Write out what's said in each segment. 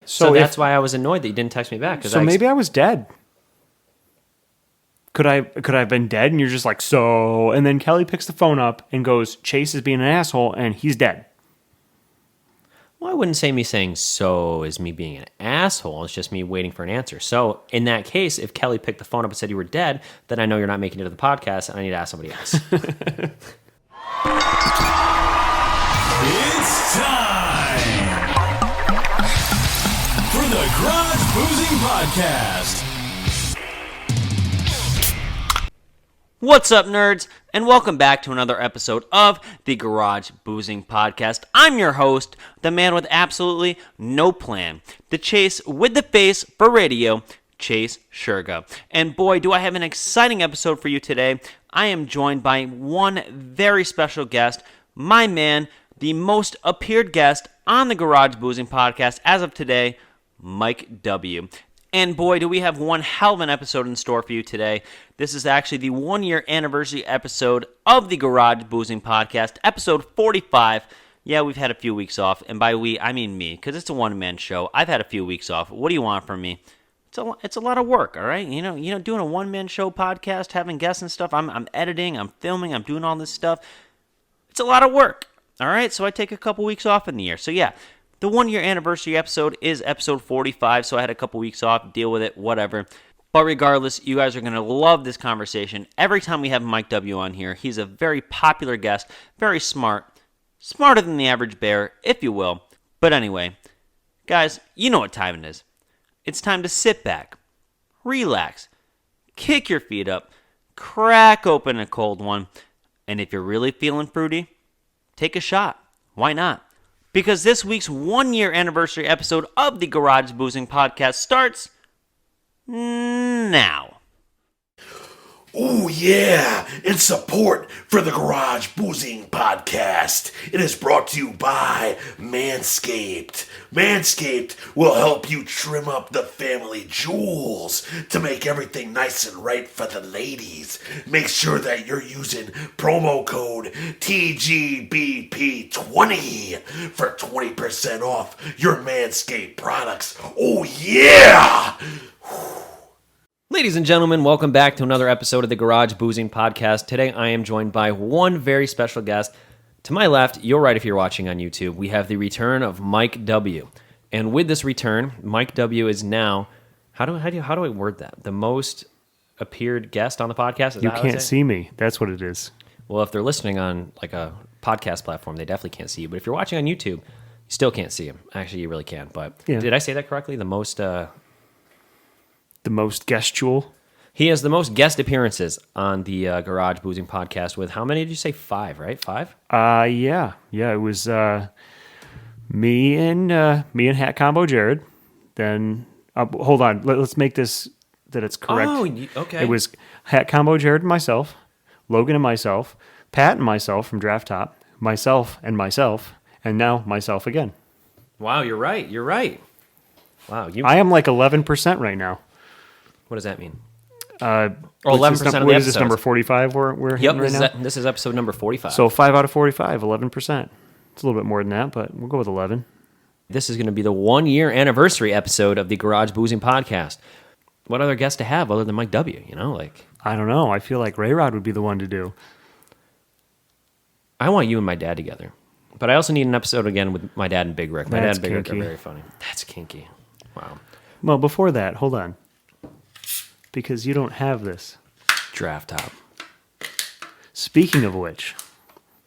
So that's why I was annoyed that you didn't text me back. So maybe I was dead. Could I have been dead? And you're just like, so... And then Kelly picks the phone up and goes, Chase is being an asshole, and he's dead. Well, I wouldn't say me saying so is me being an asshole. It's just me waiting for an answer. So in that case, if Kelly picked the phone up and said you were dead, then I know you're not making it to the podcast, and I need to ask somebody else. It's time for the Garage Boozing Podcast. What's up, nerds? And welcome back to another episode of the Garage Boozing Podcast. I'm your host, the man with absolutely no plan, the Chase with the face for radio, Chase Shurga. And boy, do I have an exciting episode for you today. I am joined by one very special guest, my man, the most appeared guest on the Garage Boozing Podcast as of today, Mike W. And boy, do we have one hell of an episode in store for you today. This is actually the 1-year anniversary episode of the Garage Boozing Podcast, episode 45. Yeah, we've had a few weeks off, and by we, I mean me, because it's a one-man show. I've had a few weeks off. What do you want from me? It's a lot of work, all right? You know, doing a one-man show podcast, having guests and stuff. I'm editing, I'm filming, I'm doing all this stuff. It's a lot of work, all right? So I take a couple weeks off in the year. So yeah. The 1-year anniversary episode is episode 45, so I had a couple weeks off, deal with it, whatever. But regardless, you guys are going to love this conversation. Every time we have Mike W. on here, he's a very popular guest, very smart, smarter than the average bear, if you will. But anyway, guys, you know what time it is. It's time to sit back, relax, kick your feet up, crack open a cold one, and if you're really feeling fruity, take a shot. Why not? Because this week's 1-year anniversary episode of the Garage Boozing Podcast starts now. Oh yeah, in support for the Garage Boozing Podcast, it is brought to you by Manscaped. Manscaped will help you trim up the family jewels to make everything nice and right for the ladies. Make sure that you're using promo code TGBP20 for 20% off your Manscaped products. Oh yeah! Ladies and gentlemen, welcome back to another episode of the Garage Boozing Podcast. Today I am joined by one very special guest. To my left, you're right if you're watching on YouTube, we have the return of Mike W. And with this return, Mike W. is now, how do I word that? The most appeared guest on the podcast? Is You that can't see me. That's what it is. Well, if they're listening on like a podcast platform, they definitely can't see you. But if you're watching on YouTube, you still can't see him. Actually, you really can. But Yeah. Did I say that correctly? The most gestual. He has the most guest appearances on the Garage Boozing Podcast with how many did you say? 5, right? 5? Yeah. It was me and Hat Combo Jared. Then hold on, let's make this that it's correct. Oh, okay. It was Hat Combo Jared and myself, Logan and myself, Pat and myself from Draft Top, myself, and now myself again. Wow, you're right. Wow, I am like 11% right now. What does that mean? 11% of the What is this, episodes. number 45 we're hitting right now? This is episode number 45. So 5 out of 45, 11%. It's a little bit more than that, but we'll go with 11. This is going to be the 1-year anniversary episode of the Garage Boozing Podcast. What other guest to have other than Mike W., I don't know. I feel like Ray Rod would be the one to do. I want you and my dad together. But I also need an episode again with my dad and Big Rick. My dad and Big Rick are very funny. That's kinky. Wow. Well, before that, hold on. Because you don't have this. Draft Top. Speaking of which.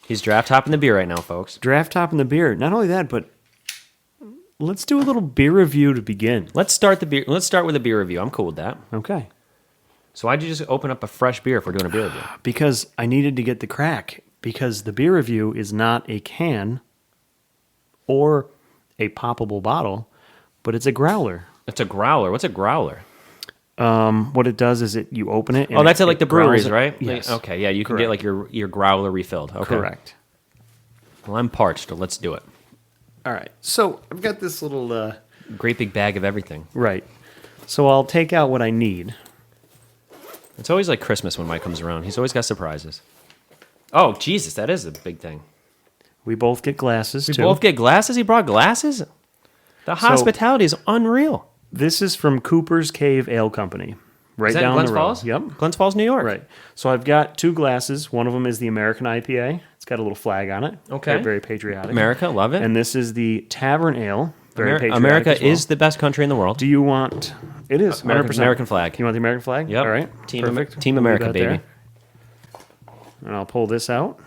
He's draft topping the beer right now, folks. Draft Top and the beer. Not only that, but let's do a little beer review to begin. Let's start with a beer review. I'm cool with that. Okay. So why'd you just open up a fresh beer if we're doing a beer review? Because I needed to get the crack. Because the beer review is not a can or a poppable bottle, but it's a growler. It's a growler. What's a growler? What it does is you open it. And that's it, like the breweries, right? Yes. Okay, yeah, you can Correct. get like your growler refilled. Okay. Correct. Well, I'm parched, so let's do it. All right. So I've got this little... Great big bag of everything. Right. So I'll take out what I need. It's always like Christmas when Mike comes around. He's always got surprises. Oh, Jesus, that is a big thing. We both get glasses, too. We both get glasses? He brought glasses? The hospitality is unreal. This is from Cooper's Cave Ale Company, right Is that down Glens the road. Falls? Yep. Glens Falls, New York. Right. So I've got 2 glasses. One of them is the American IPA. It's got a little flag on it. Okay. Very, very patriotic. America, love it. And this is the Tavern Ale. Very patriotic America as well. is the best country in the world. Do you want... It is. American- 100%. American flag. You want the American flag? Yep. All right. Team Perfect. Team We'll leave America, that baby. there. And I'll pull this out.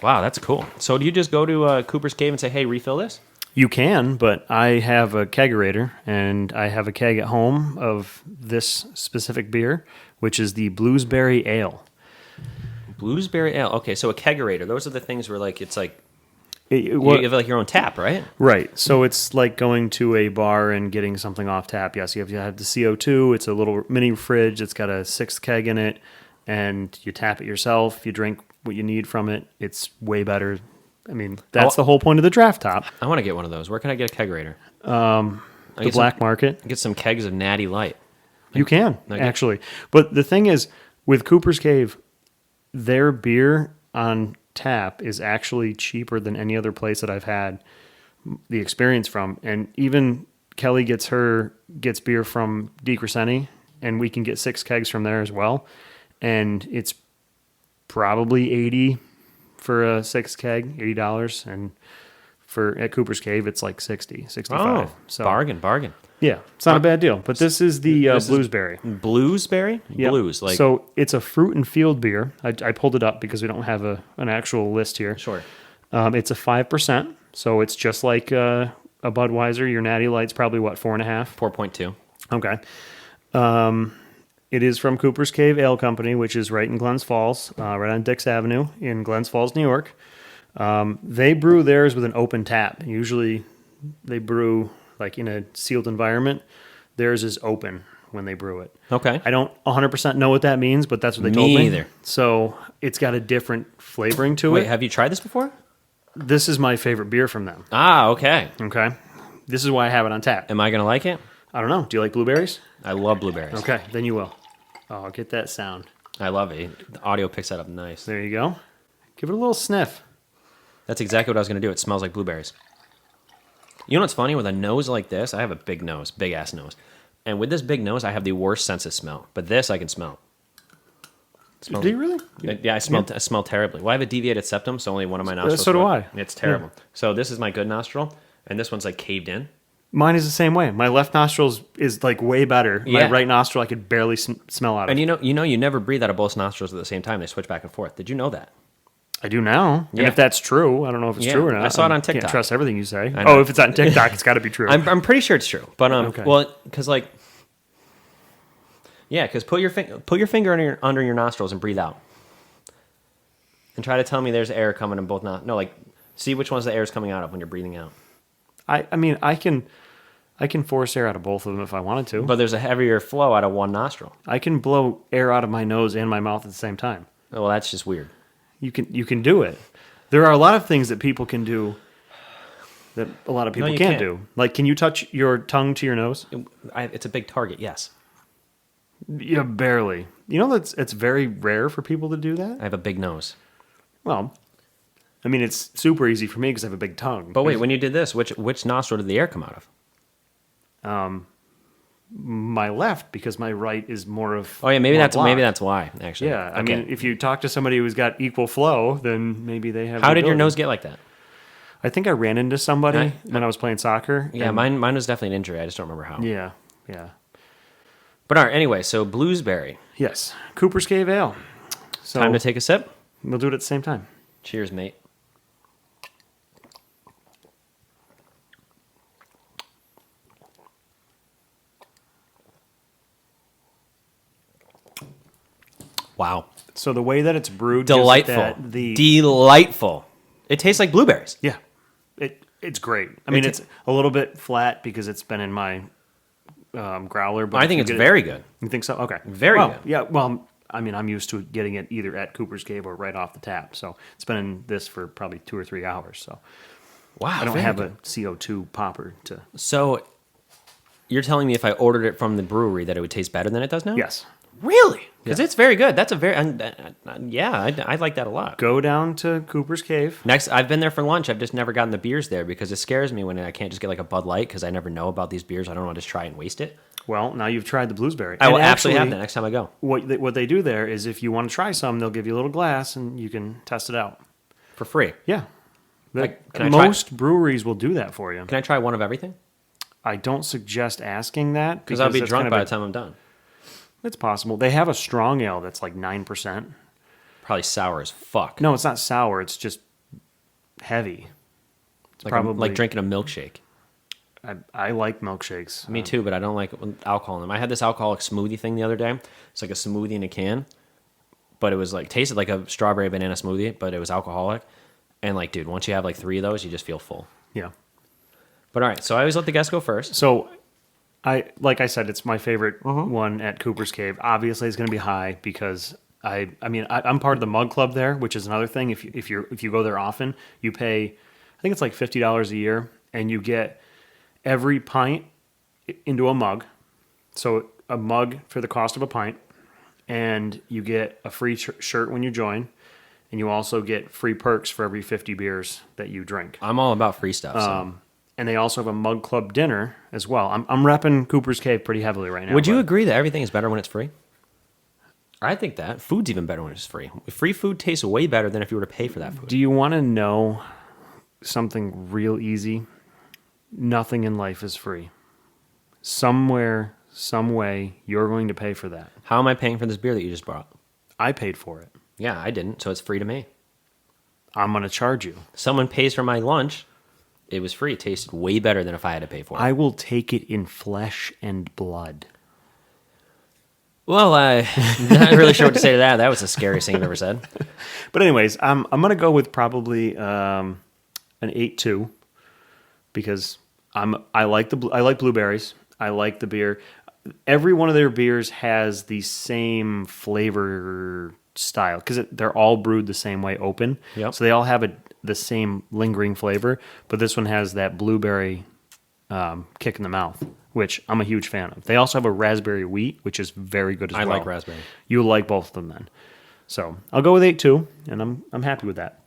Wow, that's cool. So do you just go to Cooper's Cave and say, hey, refill this? You can, but I have a kegerator, and I have a keg at home of this specific beer, which is the Bluesberry Ale. Bluesberry Ale. Okay, so a kegerator. Those are the things where, like, it's like, you What- have like your own tap, right? Right. So it's like going to a bar and getting something off tap. Yes, you have the CO2. It's a little mini fridge. It's got a 6th keg in it, and you tap it yourself. You drink what you need from it. It's way better. I mean, that's the whole point of the draft top. I want to get one of those. Where can I get a kegerator? The black market. Get some kegs of Natty Light. You can, Okay. actually. But the thing is, with Cooper's Cave, their beer on tap is actually cheaper than any other place that I've had the experience from. And even Kelly gets beer from Di Crescenti, and we can get 6 kegs from there as well. And it's probably $80 for a 6 keg, $80. And at Cooper's Cave, it's like 60, 65. Oh, So bargain. yeah, it's not a bad deal. But this is the This is Bluesberry. Bluesberry? Yep. Blues. Like, So it's a fruit and field beer. I pulled it up because we don't have an actual list here. sure. It's a 5%, so it's just like a Budweiser. Your Natty Light's probably, 4.5? 4.2. Okay. It is from Cooper's Cave Ale Company, which is right in Glens Falls, right on Dix Avenue in Glens Falls, New York. They brew theirs with an open tap. Usually they brew like in a sealed environment. Theirs is open when they brew it. Okay. I don't 100% know what that means, but that's what they told me. Me either. So it's got a different flavoring to Wait, it. have you tried this before? This is my favorite beer from them. Ah, okay. Okay. This is why I have it on tap. Am I going to like it? I don't know. Do you like blueberries? I love blueberries. Okay, then you will. Oh, get that sound. I love it. The audio picks that up nice. There you go. Give it a little sniff. That's exactly what I was going to do. It smells like blueberries. You know what's funny? With a nose like this, I have a big nose, big ass nose. And with this big nose, I have the worst sense of smell. But this I can smell. Do you really? Yeah, I smell terribly. Well, I have a deviated septum, so only one of my nostrils. so do work. I. It's terrible. So this is my good nostril, and this one's like caved in. Mine is the same way. My left nostril is like way better. My Yeah. right nostril I could barely smell out of. And you never breathe out of both nostrils at the same time. They switch back and forth. Did you know that? I do now. Yeah. And if that's true, I don't know if it's Yeah, true or not. I saw it on Can't TikTok. trust everything you say. know. Oh, if it's on TikTok, it's got to be true. I'm pretty sure it's true. But Okay. well, because like, yeah, because put your finger under your nostrils and breathe out, and try to tell me there's air coming in both No, like, see which one's the air is coming out of when you're breathing out. I mean, I can force air out of both of them if I wanted to. But there's a heavier flow out of one nostril. I can blow air out of my nose and my mouth at the same time. Well, that's just weird. You can do it. There are a lot of things that people can do that a lot of people you can't can't. do. Like, can you touch your tongue to your nose? It's a big target, yes. Yeah, barely. You know it's very rare for people to do that. I have a big nose. Well, I mean, it's super easy for me because I have a big tongue. But wait, when you did this, which nostril did the air come out of? My left, because my right is more of. Oh yeah, maybe more that's blocked. why. Actually, Yeah, I Okay. mean, if you talk to somebody who's got equal flow, then maybe they have. How the did your ability. nose get like that? I think I ran into somebody when I was playing soccer. Yeah, and- mine was definitely an injury. I just don't remember how. Yeah. But all right, anyway, so Bluesberry. Yes, Cooper's Cave Ale. So Time to take a sip. We'll do it at the same time. Cheers, mate. Wow. So the way that it's brewed, gives it Delightful. that- Delightful. It tastes like blueberries. Yeah, it's great. I mean, it's a little bit flat because it's been in my growler. But I if think you it's get very it, good. You think so? Okay, Very well, good. Yeah, well, I mean, I'm used to getting it either at Cooper's Cave or right off the tap. So it's been in this for probably 2 or 3 hours. So Wow. I don't very have good. a CO2 popper to. So you're telling me if I ordered it from the brewery that it would taste better than it does now? Yes, Really? Because it's very good. That's a very, I like that a lot. Go down to Cooper's Cave. Next, I've been there for lunch. I've just never gotten the beers there because it scares me when I can't just get like a Bud Light because I never know about these beers. I don't want to just try and waste it. Well, now you've tried the Bluesberry. I will And absolutely have actually, that next time I go. What they do there is if you want to try some, they'll give you a little glass and you can test it out. For free. Yeah. Can I try- Most breweries will do that for you. Can I try one of everything? I don't suggest asking that Because I'll be that's drunk kind of by the time I'm done. It's possible. They have a strong ale that's like 9%. Probably sour as fuck. No, it's not sour. It's just heavy. It's like, probably like drinking a milkshake. I like milkshakes. Me too, but I don't like alcohol in them. I had this alcoholic smoothie thing the other day. It's like a smoothie in a can, but it was like tasted like a strawberry banana smoothie, but it was alcoholic. And like, dude, once you have like 3 of those, you just feel full. Yeah. But all right, so I always let the guests go first. So, like I said, it's my favorite one at Cooper's Cave. Obviously, it's going to be high because I'm part of the mug club there, which is another thing. If you go there often, you pay, I think it's like $50 a year, and you get every pint into a mug. So a mug for the cost of a pint, and you get a free shirt when you join, and you also get free perks for every 50 beers that you drink. I'm all about free stuff. So. And they also have a mug club dinner as well. I'm repping Cooper's Cave pretty heavily right now. Would you agree that everything is better when it's free? I think that. Food's even better when it's free. Free food tastes way better than if you were to pay for that food. Do you want to know something real easy? Nothing in life is free. Somewhere, some way, you're going to pay for that. How am I paying for this beer that you just brought? I paid for it. Yeah, I didn't, so it's free to me. I'm going to charge you. Someone pays for my lunch. It was free. It tasted way better than if I had to pay for it. I will take it in flesh and blood. Well, I'm not really sure what to say to that. That was the scariest thing I've ever said. But anyways, I'm going to go with probably an 8.2 because I like blueberries. I like the beer. Every one of their beers has the same flavor style because they're all brewed the same way, open. Yep. So they all have the same lingering flavor, but this one has that blueberry kick in the mouth, which I'm a huge fan of. They also have a raspberry wheat, which is very good as well. I like raspberry. You'll like both of them then. So I'll go with 8.2, and I'm happy with that.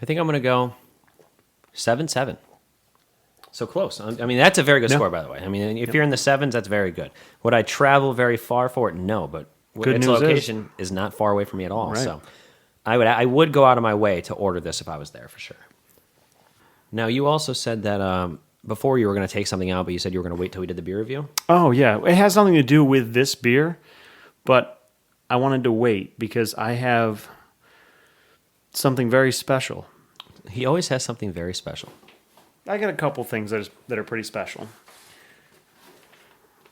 I think I'm going to go 7.7. So close. I mean, that's a very good score, by the way. I mean, if you're in the 7s, that's very good. Would I travel very far for it? No, but Good its news location is not far away from me at all. Right. So I would go out of my way to order this if I was there for sure. Now, you also said that before you were going to take something out, but you said you were going to wait till we did the beer review? Oh, yeah. It has nothing to do with this beer, but I wanted to wait because I have something very special. He always has something very special. I got a couple things that are pretty special.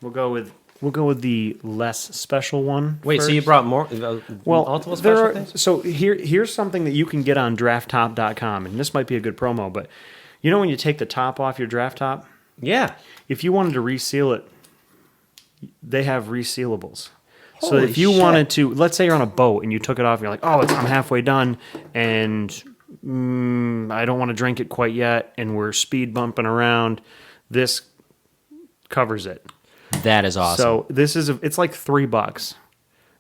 We'll go with the less special one. Wait, first. so you brought more multiple special things? So here's something that you can get on drafttop.com, and this might be a good promo, but you know when you take the top off your draft top? Yeah. If you wanted to reseal it, they have resealables. So Holy if you shit. wanted to, let's say you're on a boat and you took it off and you're like, oh, I'm halfway done, and I don't want to drink it quite yet, and we're speed bumping around, this covers it. That is awesome. So it's like $3,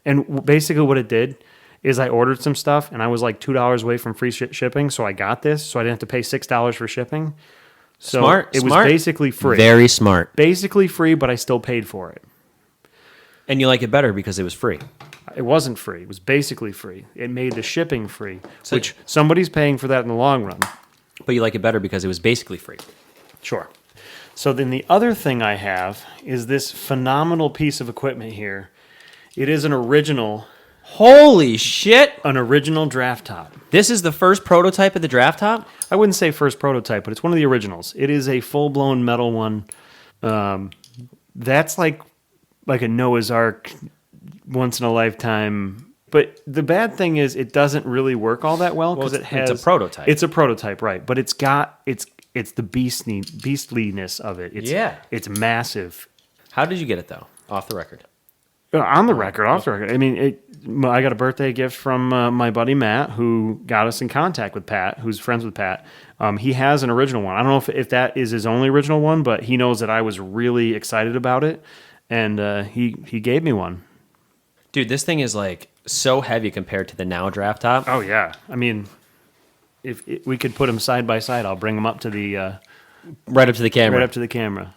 and basically what it did is I ordered some stuff and I was like $2 away from free shipping, so I got this, so I didn't have to pay $6 for shipping. So Smart. It was smart. basically free, Very smart. basically free, but I still paid for it. And you like it better because it was free. It wasn't free; it was basically free. It made the shipping free, So- which somebody's paying for that in the long run. But you like it better because it was basically free. Sure. So then the other thing I have is this phenomenal piece of equipment here. It is an original Holy shit! draft top. This is the first prototype of the draft top? I wouldn't say first prototype, but it's one of the originals. It is a full-blown metal one. That's like a Noah's Ark, once in a lifetime. But the bad thing is it doesn't really work all that well because it's a prototype. It's a prototype, right? But it's the beastliness of it. It's massive. How did you get it, though? Off the record. On the record, off the record. I mean, I got a birthday gift from my buddy Matt, who got us in contact with Pat, who's friends with Pat. He has an original one. I don't know if that is his only original one, but he knows that I was really excited about it, and he gave me one. Dude, this thing is like so heavy compared to the Now draft top. Oh yeah. I mean, if we could put them side by side, I'll bring them up to the Right up to the camera. right up to the camera.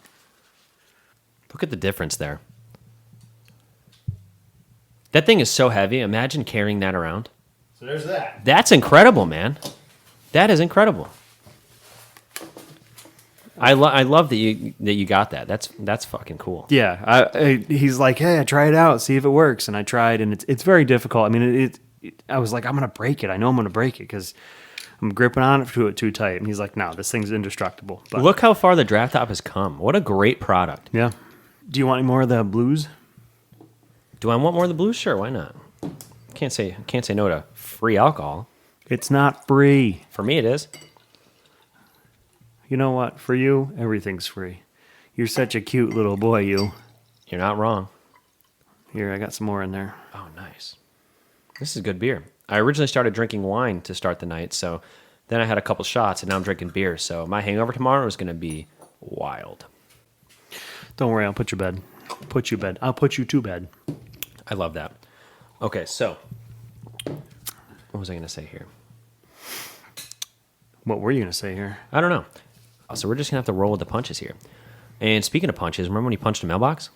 Look at the difference there. That thing is so heavy. Imagine carrying that around. So there's that. That's incredible, man. That is incredible. I love that you got that. That's fucking cool. Yeah, he's like, hey, I try it out, see if it works, and I tried, and it's very difficult. I mean, I was like, I'm gonna break it. I know I'm gonna break it because I'm gripping on it too tight. And he's like, no, this thing's indestructible. But Look how far the draft top has come. What a great product. yeah. Do you want any more of the blues? Do I want more of the blues? Sure, why not? Can't say no to free alcohol. It's not free. For me, it is. You know what? For you, everything's free. You're such a cute little boy, you. You're not wrong. Here, I got some more in there. Oh, nice. This is good beer. I originally started drinking wine to start the night, so then I had a couple shots, and now I'm drinking beer. So my hangover tomorrow is going to be wild. Don't worry, I'll put you bed. Put you bed. I'll put you to bed. I love that. Okay, so what was I going to say here? What were you going to say here? I don't know. So we're just going to have to roll with the punches here. And speaking of punches, remember when you punched a mailbox?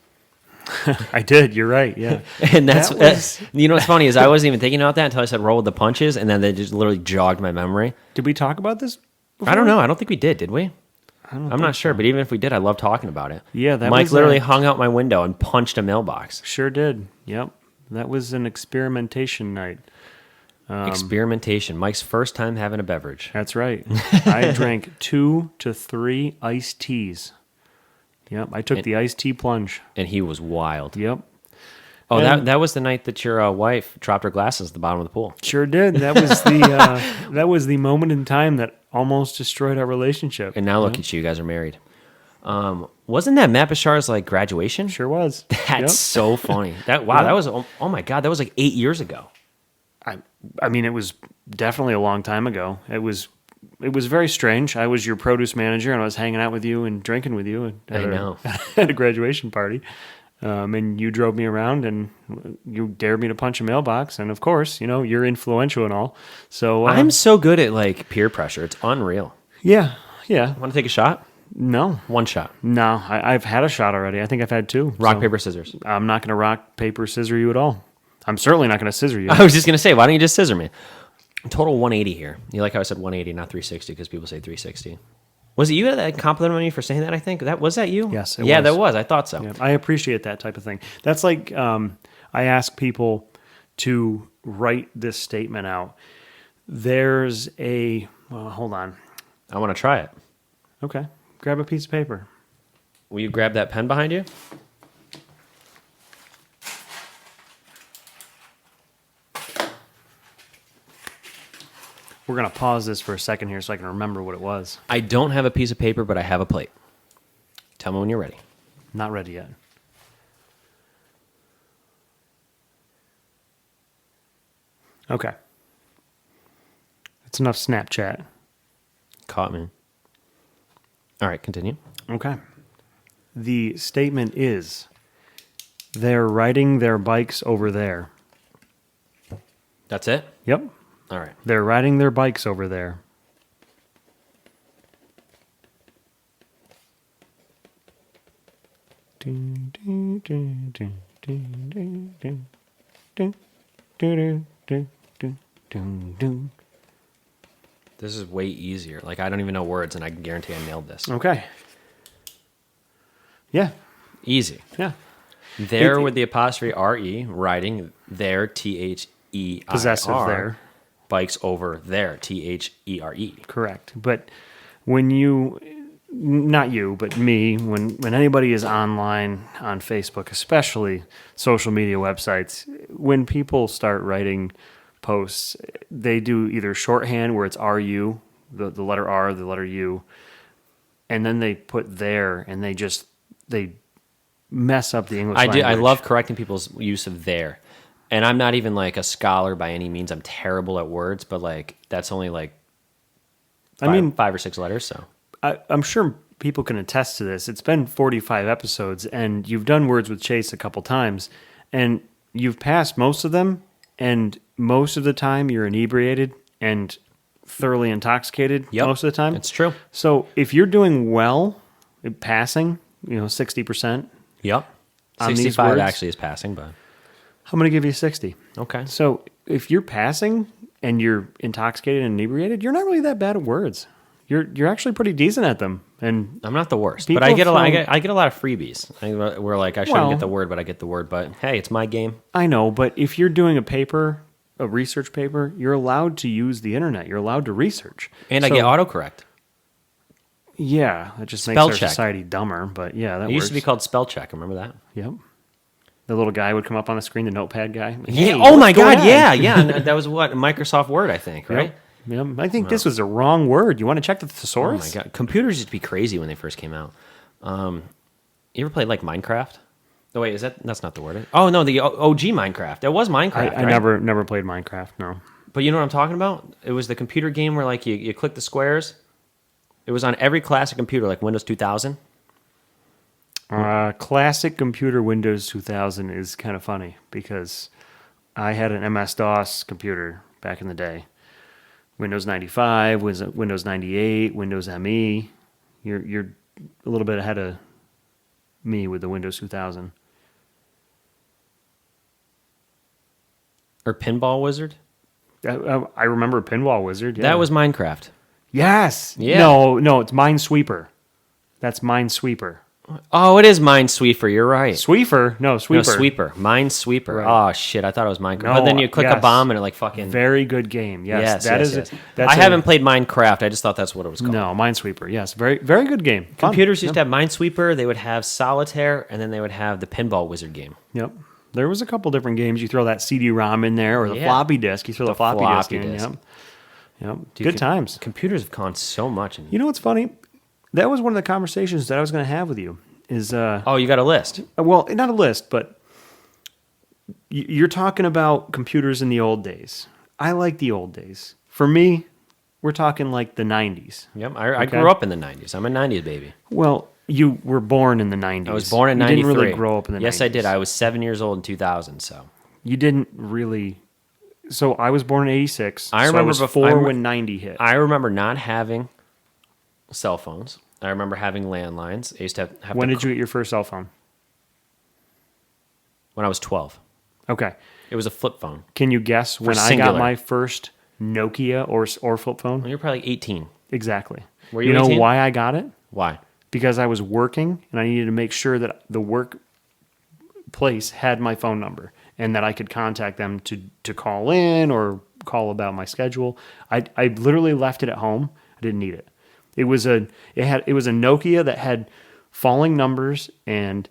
I did. You're right. Yeah. And that's That was- you know what's funny is I wasn't even thinking about that until I said roll with the punches, and then they just literally jogged my memory. Did we talk about this before? I don't know. I don't think we did we? I'm think not sure, but even if we did, I love talking about it. Yeah, that Mike was, literally hung out my window and punched a mailbox. Sure did. Yep. That was an experimentation night. Experimentation. Mike's first time having a beverage. That's right. I drank 2 to 3 iced teas. Yep. I took the iced tea plunge. And he was wild. Yep. Oh, And- that was the night that your wife dropped her glasses at the bottom of the pool. Sure did. That was the that was the moment in time that almost destroyed our relationship. And now look at you. You guys are married. Wasn't that Matt Bashar's like graduation? Sure was. That's so funny. That was oh my god, that was like 8 years ago. I mean, it was definitely a long time ago. It was very strange. I was your produce manager, and I was hanging out with you and drinking with you I know. at a graduation party. And you drove me around, and you dared me to punch a mailbox. And of course, you're influential and all. So I'm so good at like peer pressure. It's unreal. yeah. Want to take a shot? No, One shot. no. I've had a shot already. I think I've had 2. Rock, So paper, scissors. I'm not going to rock, paper, scissor you at all. I'm certainly not going to scissor you. I was just gonna say, why don't you just scissor me? Total 180 here. You like how I said 180, not 360, because people say 360. Was it you that complimented me for saying that? I think was that you? Yes, it yeah, was. that was. I thought so. Yeah, I appreciate that type of thing. That's like I ask people to write this statement out. There's hold on. I want to try it. Okay, grab a piece of paper. Will you grab that pen behind you? We're going to pause this for a second here so I can remember what it was. I don't have a piece of paper, but I have a plate. Tell me when you're ready. Not ready yet. Okay. It's enough Snapchat. Caught me. All right, continue. Okay. The statement is, they're riding their bikes over there. That's it? Yep. All right. They're riding their bikes over there. This is way easier. Like, I don't even know words, and I can guarantee I nailed this. Okay. Yeah. Easy. Yeah. There with the apostrophe R-E, riding there, T-H-E-I-R. Possessive there. Bikes over there, T-H-E-R-E. Correct. But when you, not you, but me, when anybody is online on Facebook, especially social media websites, when people start writing posts, they do either shorthand where it's R-U, the letter R, the letter U, and then they put there, and they mess up the English language. I love correcting people's use of there. And I'm not even like a scholar by any means. I'm terrible at words, but like that's only like five or six letters. So I'm sure people can attest to this. It's been 45 episodes, and you've done Words with Chase a couple times, and you've passed most of them, and most of the time you're inebriated and thoroughly intoxicated most of the time. It's true. So if you're doing well at passing, 60%. Yep. On these 65 words? actually is passing, but I'm going to give you 60. okay. So if you're passing and you're intoxicated and inebriated, you're not really that bad at words. You're actually pretty decent at them. And I'm not the worst, People but I get a lot. from- I get a lot of freebies. We're like, I shouldn't Well- get the word, but I get the word. But hey, it's my game. I know, but if you're doing a research paper, you're allowed to use the internet. You're allowed to research. And I So, get autocorrect. Yeah, that just makes Spell our check. society dumber. But yeah, that It used to be works. called spell check. Remember that? Yep. The little guy would come up on the screen, the notepad guy. Yeah. Hey, Oh my what's going God. on? Yeah. Yeah. And that was what Microsoft Word, I think. Right. Yep. I think this was the wrong word. You want to check the Oh thesaurus? my God. Computers used to be crazy when they first came out. You ever played like Minecraft? Oh wait, that's not the word? Oh no, the OG Minecraft. It was Minecraft. I right? never played Minecraft. No. But you know what I'm talking about? It was the computer game where like you click the squares. It was on every classic computer, like Windows 2000. Classic computer Windows 2000 is kind of funny because I had an MS-DOS computer back in the day. Windows 95, Windows 98, Windows ME. You're a little bit ahead of me with the Windows 2000. Or Pinball Wizard. I remember Pinball Wizard. Yeah. That was Minecraft. yes. Yeah. No, it's Minesweeper. That's Minesweeper. Oh, it is Minesweeper. You're right. Sweeper? No, Sweeper. No, Sweeper. Minesweeper. Right. Oh shit! I thought it was Minecraft. No, But then you click a yes. bomb and it like fucking. Very good game. Yes, Yes. That's I haven't played Minecraft. I just thought that's what it was called. No, Minesweeper. Yes, very very good game. Fun. Computers used Yep. to have Minesweeper. They would have Solitaire, and then they would have the Pinball Wizard game. Yep. There was a couple different games. You throw that CD-ROM in there, or the Yeah. floppy disk. You throw the floppy disk floppy in. disk. Yep. Yep. Dude, Good times. Computers have gone so much. You know what's funny? That was one of the conversations that I was going to have with you. Is Oh, you got a list. well, not a list, but you're talking about computers in the old days. I like the old days. For me, we're talking like the 90s. Yep, I Okay. grew up in the 90s. I'm a 90s baby. Well, you were born in the 90s. I was born in you 93. didn't really grow up in the 90s. Yes, I did. I was 7 years old in 2000, so. You didn't really. So I was born in 86. I so remember I was before- 4 when 90 hit. I remember not having cell phones. I remember having landlines. I used to have When to did you get your first cell phone? When I was 12. Okay. It was a flip phone. Can you guess when I singular. got my first Nokia or flip phone? You're probably 18. Exactly. Were you know 18? why I got it? Why? Because I was working and I needed to make sure that the workplace had my phone number and that I could contact them to call in or call about my schedule. I literally left it at home. I didn't need it. It was a Nokia that had falling numbers and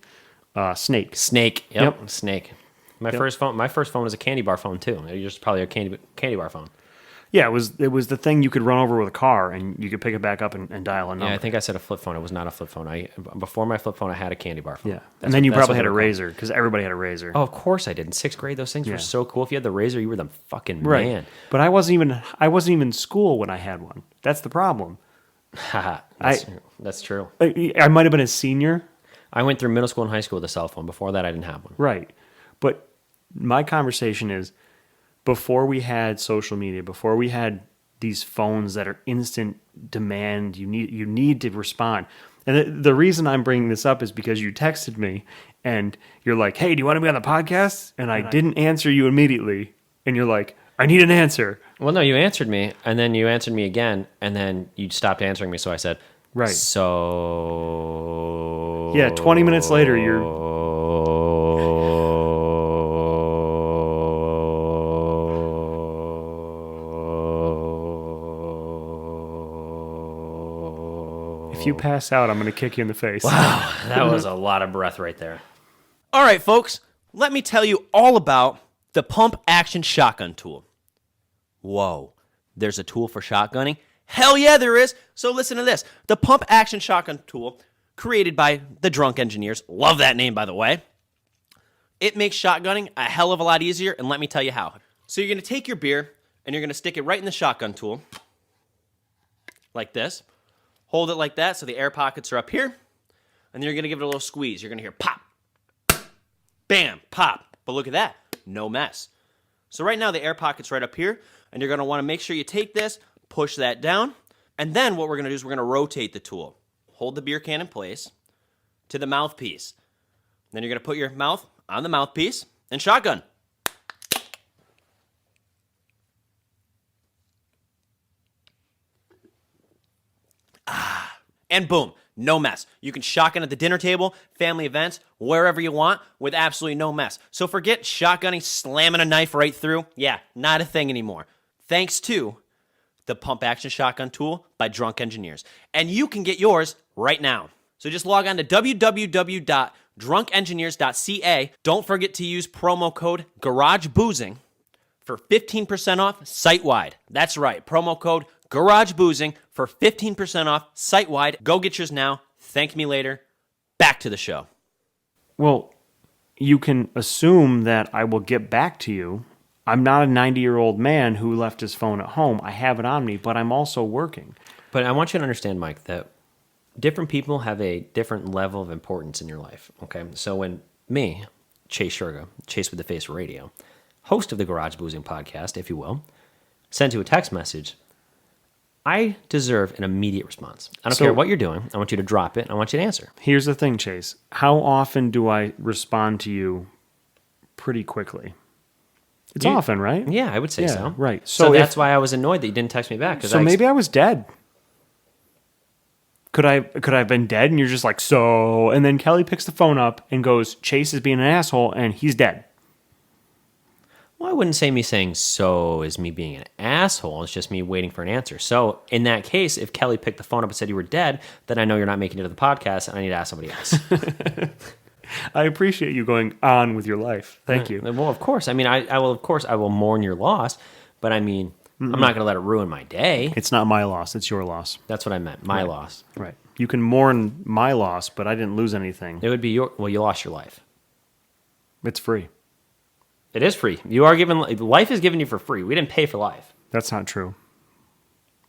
snake. Snake. Yep. Snake. My first phone was a candy bar phone too. It was just probably a candy bar phone. Yeah, it was the thing you could run over with a car and you could pick it back up and dial a number. Yeah, I think I said a flip phone. It was not a flip phone. Before my flip phone, I had a candy bar phone. Yeah, and then you That's probably what had they a were called. razor because everybody had a razor. Oh, of course I did. In 6th grade, those things Yeah. were so cool. If you had the razor, you were the fucking right. man. But I wasn't even in school when I had one. That's the problem. Haha, that's true. I might have been a senior, I went through middle school and high school with a cell phone. Before that, I didn't have one. right? But my conversation is before we had social media, before we had these phones that are instant demand, you need to respond. And the reason I'm bringing this up is because you texted me and you're like, "Hey, do you want to be on the podcast?" And I didn't answer you immediately, and you're like, "I need an answer." Well, no, you answered me, and then you answered me again, and then you stopped answering me. So I said, Right. So Yeah, 20 minutes later, you're If you pass out, I'm going to kick you in the face. that was a lot of breath right there. All right, folks, let me tell you all about the pump action shotgun tool. Whoa, there's a tool for shotgunning? Hell yeah, there is. So listen to this. The pump action shotgun tool, created by the Drunk Engineers. Love that name, by the way. It makes shotgunning a hell of a lot easier, and let me tell you how. So you're going to take your beer, and you're going to stick it right in the shotgun tool, like this. Hold it like that so the air pockets are up here, and then you're going to give it a little squeeze. You're going to hear pop, bam, pop. But look at that. no mess. So right now the air pocket's right up here, and you're going to want to make sure you take this, push that down, and then what we're going to do is we're going to rotate the tool. Hold the beer can in place to the mouthpiece. Then you're going to put your mouth on the mouthpiece and shotgun. And boom, no mess. You can shotgun at the dinner table, family events, wherever you want with absolutely no mess. So forget shotgunning, slamming a knife right through. Yeah, not a thing anymore. Thanks to the pump action shotgun tool by Drunk Engineers. And you can get yours right now. So just log on to www.drunkengineers.ca. Don't forget to use promo code GarageBoozing for 15% off site-wide. That's right, promo code GarageBoozing for 15% off site-wide. Go get yours now. Thank me later. Back to the show. Well, you can assume that I will get back to you. I'm not a 90-year-old man who left his phone at home. I have it on me, but I'm also working. But I want you to understand, Mike, that different people have a different level of importance in your life. Okay, so when me, Chase Sherga, Chase with the Face Radio, host of the Garage Boozing podcast, if you will, sends you a text message, I deserve an immediate response. I don't care what you're doing. I want you to drop it. I want you to answer. Here's the thing, Chase. How often do I respond to you pretty quickly? It's often, right? Yeah, I would say so. Right. So that's why I was annoyed that you didn't text me back. So maybe I was dead. Could I have been dead and you're just like, so, and then Kelly picks the phone up and goes, Chase is being an asshole and he's dead. Well, I wouldn't say me saying so is me being an asshole. It's just me waiting for an answer. So in that case, if Kelly picked the phone up and said you were dead, then I know you're not making it to the podcast and I need to ask somebody else. I appreciate you going on with your life. Thank you. Well, of course. I mean, I will mourn your loss, but I mean, I'm not going to let it ruin my day. It's not my loss. It's your loss. That's what I meant. My loss. Right. You can mourn my loss, but I didn't lose anything. It would be you lost your life. It's free. It is free. You are given, life is given you for free. We didn't pay for life. That's not true.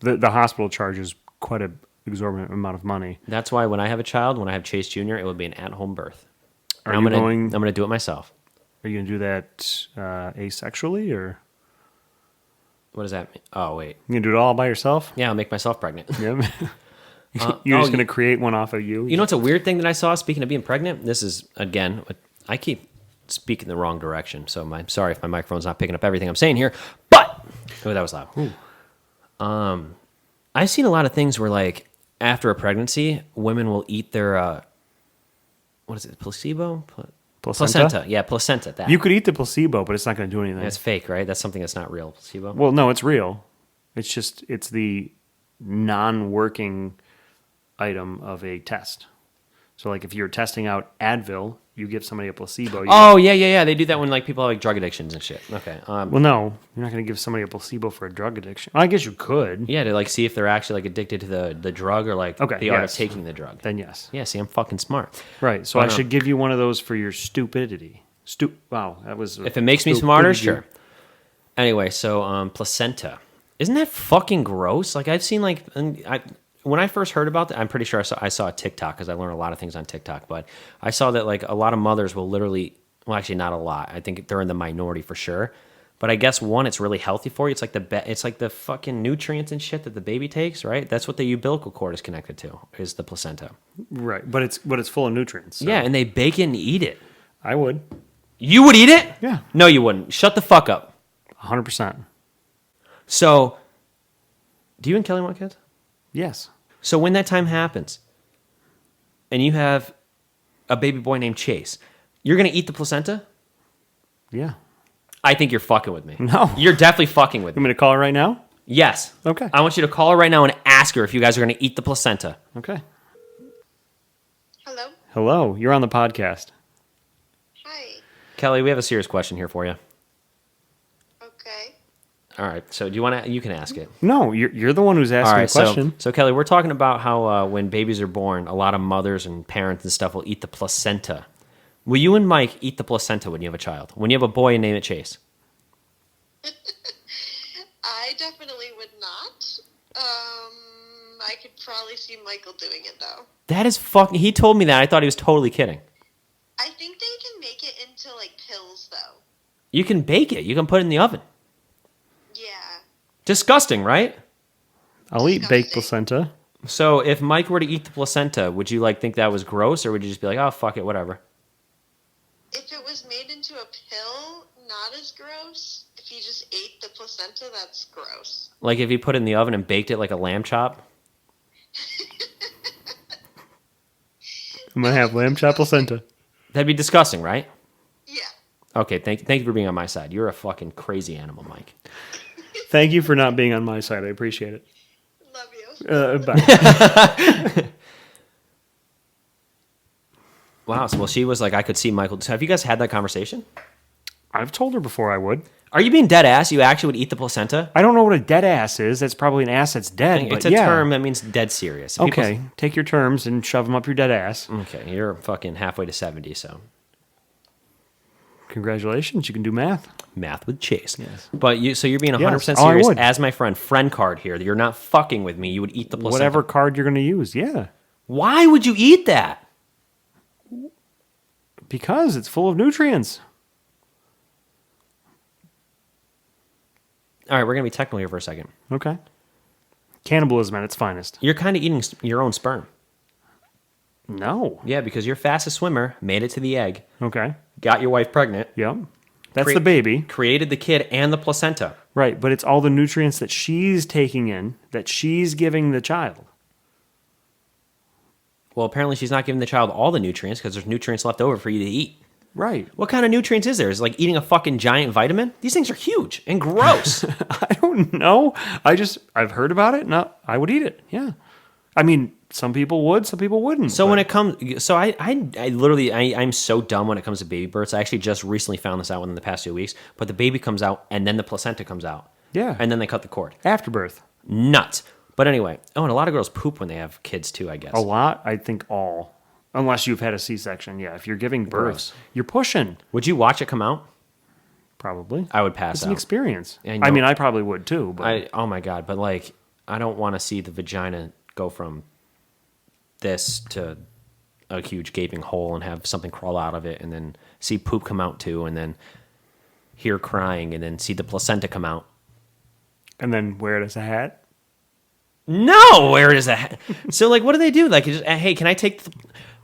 The hospital charges quite an exorbitant amount of money. That's why when I have a child, when I have Chase Jr., it would be an at-home birth. I'm going to do it myself. Are you going to do that asexually or? What does that mean? Oh, wait. You going to do it all by yourself? Yeah, I'll make myself pregnant. Yeah. You're just going to create one off of you? You know what's a weird thing that I saw, speaking of being pregnant? This is, again, I keep speaking the wrong direction, so I'm sorry if my microphone's not picking up everything I'm saying here, but... Oh, that was loud. I've seen a lot of things where, like, after a pregnancy, women will eat their... what is it? Placebo? Placenta. Yeah, placenta. That. You could eat the placebo, but it's not going to do anything. That's fake, right? That's something that's not real. Placebo. Well, no, it's real. It's the non-working item of a test. So, like, if you're testing out Advil, you give somebody a placebo. Yeah. They do that when, like, people have, like, drug addictions and shit. Okay. Well, no, you're not going to give somebody a placebo for a drug addiction. I guess you could. Yeah, to, like, see if they're actually, like, addicted to the drug or, like, the art of taking the drug. Then yes. Yeah, see, I'm fucking smart. Right. So I should give you one of those for your stupidity. Wow, that was. If it makes me smarter, sure. Anyway, so placenta. Isn't that fucking gross? Like, I've seen, like, when I first heard about that, I'm pretty sure I saw a TikTok, because I learned a lot of things on TikTok, but I saw that, like, a lot of mothers will literally, well, actually not a lot. I think they're in the minority for sure. But I guess, one, it's really healthy for you. It's like the fucking nutrients and shit that the baby takes, right? That's what the umbilical cord is connected to, is the placenta. Right, but it's full of nutrients. So. Yeah, and they bake it and eat it. I would. You would eat it? Yeah. No, you wouldn't. Shut the fuck up. 100%. So, do you and Kelly want kids? Yes. So when that time happens, and you have a baby boy named Chase, you're going to eat the placenta? Yeah. I think you're fucking with me. No. You're definitely fucking with You me. want me to call her right now? Yes. Okay. I want you to call her right now and ask her if you guys are going to eat the placenta. Okay. Hello? Hello, you're on the podcast. Hi. Kelly, we have a serious question here for you. Okay. All right. So do you want to? You can ask it. No, you're the one who's asking All right. the question. So Kelly, we're talking about how when babies are born, a lot of mothers and parents and stuff will eat the placenta. Will you and Mike eat the placenta when you have a child? When you have a boy and name it Chase? I definitely would not. I could probably see Michael doing it, though. That is fucking... He told me that. I thought he was totally kidding. I think they can make it into, like, pills, though. You can bake it. You can put it in the oven. Yeah. Disgusting, right? I'll eat baked Disgusting. placenta. So if Mike were to eat the placenta, would you like think that was gross, or would you just be like, oh fuck it, whatever? If it was made into a pill, not as gross. If you just ate the placenta, that's gross. Like if you put it in the oven and baked it like a lamb chop? I'm gonna have lamb chop placenta. That'd be disgusting, right? Yeah. Okay, thank you for being on my side. You're a fucking crazy animal, Mike. Thank you for not being on my side. I appreciate it. Love you. Bye. Wow. So, well, she was like, I could see Michael. So have you guys had that conversation? I've told her before I would. Are you being dead ass? You actually would eat the placenta? I don't know what a dead ass is. That's probably an ass that's dead. It's but a yeah. term that means dead serious. People- Okay, take your terms and shove them up your dead ass. Okay, you're fucking halfway to 70, so Congratulations, you can do math. math with Chase. Yes. But so you're being 100% Yes. Oh, I serious would. as my friend card here. You're not fucking with me. You would eat the placenta. Whatever card you're going to use, yeah. Why would you eat that? Because it's full of nutrients. All right, we're going to be technical here for a second. Okay. Cannibalism at its finest. You're kind of eating your own sperm. No. Yeah, because your fastest swimmer made it to the egg, Okay. got your wife pregnant, Yep. That's Crea- the baby. created the kid and the placenta. Right, but it's all the nutrients that she's taking in, that she's giving the child. Well, apparently she's not giving the child all the nutrients because there's nutrients left over for you to eat. Right. What kind of nutrients is there? Is it like eating a fucking giant vitamin? These things are huge and gross. I don't know. I've heard about it. No, I would eat it. Yeah. I mean, some people would, some people wouldn't. So but- when it comes, so I literally, I'm so dumb when it comes to baby births. I actually just recently found this out within the past 2 weeks. But the baby comes out and then the placenta comes out. Yeah. And then they cut the cord. Afterbirth. Nuts. But anyway, oh, and a lot of girls poop when they have kids too, I guess. A lot, I think all. Unless you've had a C-section. Yeah, if you're giving birth, Gross. you're pushing. Would you watch it come out? Probably. I would pass It's out. an experience. I I, know. mean, I probably would too. But Oh my God. But like, I don't want to see the vagina go from this to a huge gaping hole and have something crawl out of it and then see poop come out too and then hear crying and then see the placenta come out. and then wear it as a hat. No, where is that? So, like, what do they do? Like, just, hey, can I take?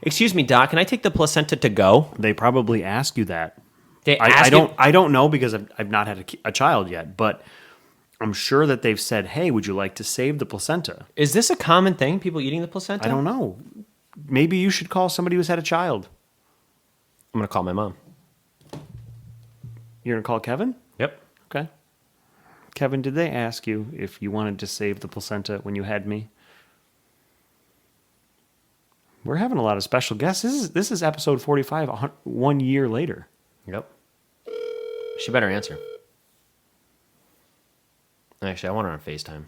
Excuse me, doc. Can I take the placenta to go? They probably ask you that. They I ask don't. you- I don't know because I've not had a child yet, but I'm sure that they've said, "Hey, would you like to save the placenta?" Is this a common thing? People eating the placenta? I don't know. Maybe you should call somebody who's had a child. I'm gonna call my mom. You're gonna call Kevin? Yep. Okay. Kevin, did they ask you if you wanted to save the placenta when you had me? We're having a lot of special guests. This is episode 45, 1 year later. Yep. She better answer. Actually, I want her on FaceTime.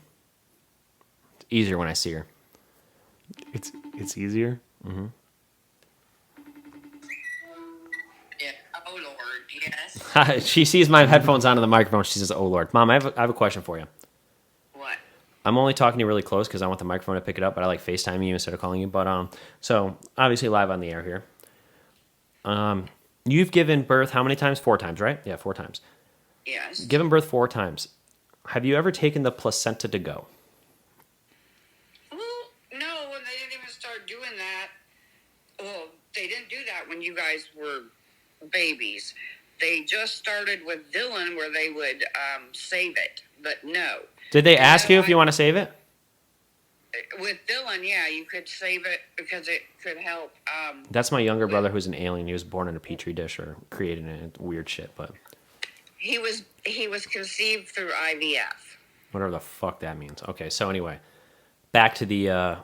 It's easier when I see her. It's easier. Yeah. Oh Lord, yes. She sees my headphones on and the microphone. She says, "Oh Lord, Mom, I have a question for you. What? I'm only talking to you really close because I want the microphone to pick it up, but I like FaceTiming you instead of calling you. But so obviously live on the air here. You've given birth how many times? 4 times, right? Yeah, 4 times. Yes. Given birth 4 times. Have you ever taken the placenta to go? Well, no, when they didn't even start doing that. Well, they didn't do that when you guys were babies. They just started with Dylan where they would save it, but no. Did they ask you if you want to save it? With Dylan, yeah, you could save it because it could help. That's my younger brother who's an alien. He was born in a petri dish or created in weird shit, but He was conceived through IVF. whatever the fuck that means. Okay, so anyway, back to the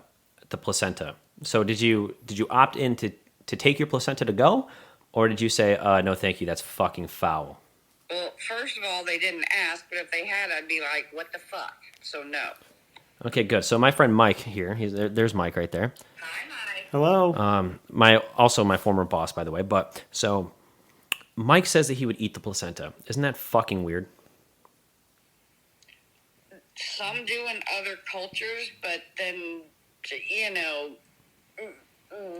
placenta. So did you opt in to take your placenta to go, or did you say no, thank you, that's fucking foul? Well, first of all, they didn't ask, but if they had, I'd be like, what the fuck? So no. Okay, good. So my friend Mike here, there's Mike right there. Hi, Mike. Hello. My former boss, by the way. But so Mike says that he would eat the placenta. Isn't that fucking weird? Some do in other cultures, but then, you know,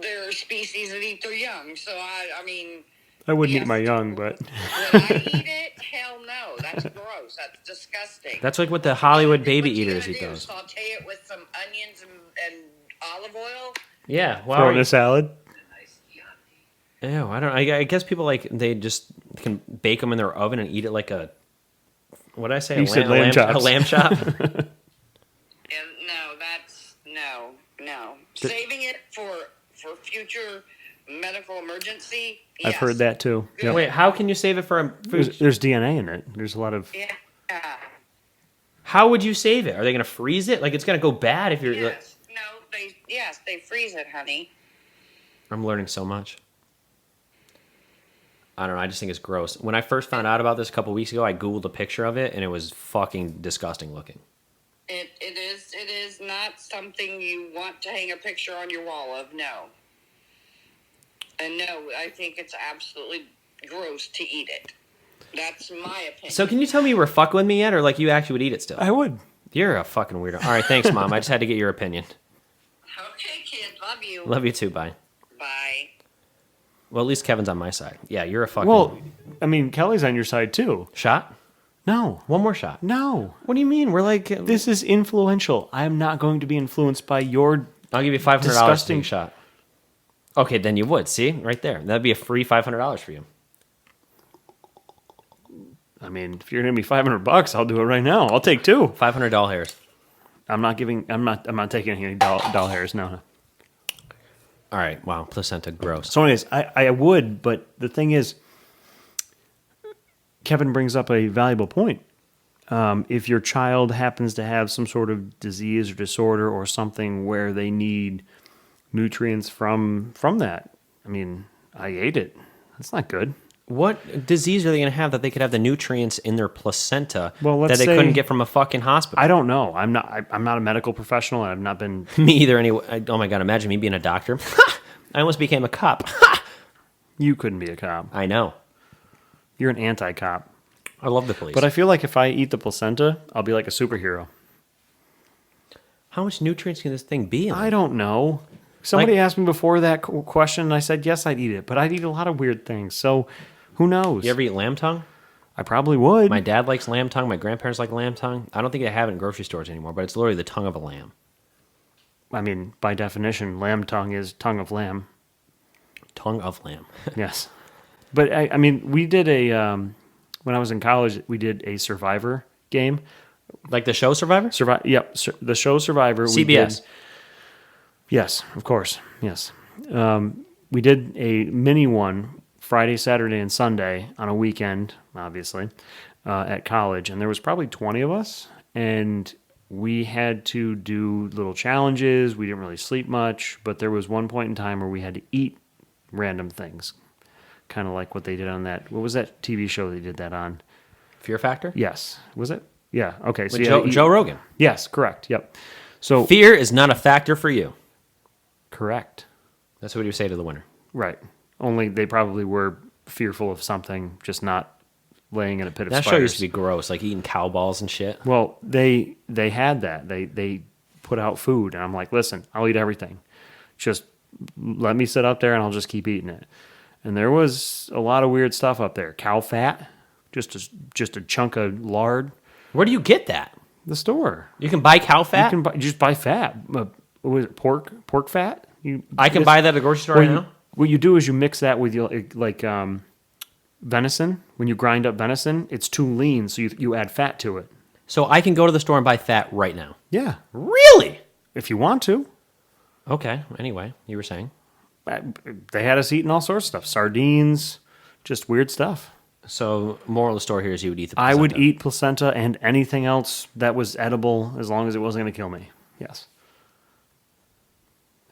there are species that eat their young. So, I mean, I wouldn't yes. eat my young, but would I eat it? hell no. That's gross. That's disgusting. That's like what the Hollywood What baby you eaters gotta eat do, those. Saute it with some onions and olive oil. Yeah. Throw it in Well, a salad. ew, I don't. I guess people like they just can bake them in their oven and eat it like a. What did I say? You said lamb a chops. lamb chop. And no, that's no. Saving it for future medical emergency. I've yes. heard that too. Yep. Wait, how can you save it for a food? There's DNA in it. There's a lot of. Yeah. How would you save it? Are they going to freeze it? Like it's going to go bad if you're. Yes. No. They freeze it, honey. I'm learning so much. I don't know. I just think it's gross. When I first found out about this a couple weeks ago, I Googled a picture of it, and it was fucking disgusting looking. It is not something you want to hang a picture on your wall of. No. And no, I think it's absolutely gross to eat it. That's my opinion. So can you tell me you were fucking with me yet, or like you actually would eat it still? I would. You're a fucking weirdo. All right, thanks, Mom. I just had to get your opinion. Okay, kid. Love you. Love you too. Bye. Bye. Well, at least Kevin's on my side. Yeah, you're a fucking Well, I mean, Kelly's on your side too. shot. No. One more shot. No. What do you mean? We're like This is influential. I am not going to be influenced by your. I'll give you $500 to disgusting take a shot. Okay, then you would see right there. That'd be a free $500 for you. I mean, if you're gonna be $500, I'll do it right now. I'll take two. $500 hairs. I'm not taking any doll hairs. No. All right. Wow. Placenta. Gross. So, anyways, I would, but the thing is, Kevin brings up a valuable point. If your child happens to have some sort of disease or disorder or something where they need nutrients from that, I mean, I ate it. That's not good. What disease are they going to have that they could have the nutrients in their placenta Well, let's that they say- couldn't get from a fucking hospital? I don't know. I'm not a medical professional, and I've not been. Me either. Anyway. Oh my god! Imagine me being a doctor. I almost became a cop. You couldn't be a cop. I know. You're an anti-cop. I love the police. But I feel like if I eat the placenta, I'll be like a superhero. How much nutrients can this thing be? I don't know. Somebody asked me before that question, and I said yes, I'd eat it. But I'd eat a lot of weird things. So who knows? You ever eat lamb tongue? I probably would. My dad likes lamb tongue. My grandparents like lamb tongue. I don't think they have it in grocery stores anymore, but it's literally the tongue of a lamb. I mean, by definition, lamb tongue is tongue of lamb. Tongue of lamb. Yes. But I mean, we did when I was in college, we did a Survivor game. Like the show Survivor? Yep. The show Survivor. CBS. We did, yes, of course. Yes. We did a mini one Friday, Saturday, and Sunday on a weekend, obviously, at college. And there was probably 20 of us. And we had to do little challenges. We didn't really sleep much. But there was one point in time where we had to eat random things. Kind of like what they did on that. What was that TV show they did that on? Fear Factor? Yes. Was it? Yeah. Okay. So With you had to eat- Joe Rogan. Yes, correct. Yep. So Fear is not a factor for you. correct. That's what you say to the winner. Right. Only they probably were fearful of something, just not laying in a pit of That spiders. show used to be gross, like eating cow balls and shit. Well, they had that. They put out food, and I'm like, listen, I'll eat everything. Just let me sit up there, and I'll just keep eating it. And there was a lot of weird stuff up there. Cow fat, just a chunk of lard. Where do you get that? The store. You can buy cow fat? You can just buy fat. What was it? Pork fat. I can buy that at the grocery store right now? What you do is you mix that with your venison. When you grind up venison, it's too lean, so you add fat to it. So I can go to the store and buy fat right now. Yeah, Really? if you want to. Okay. Anyway, you were saying. They had us eating all sorts of stuff, sardines, just weird stuff. So moral of the story here is you would eat the I would placenta. eat placenta and anything else that was edible as long as it wasn't going to kill me. Yes.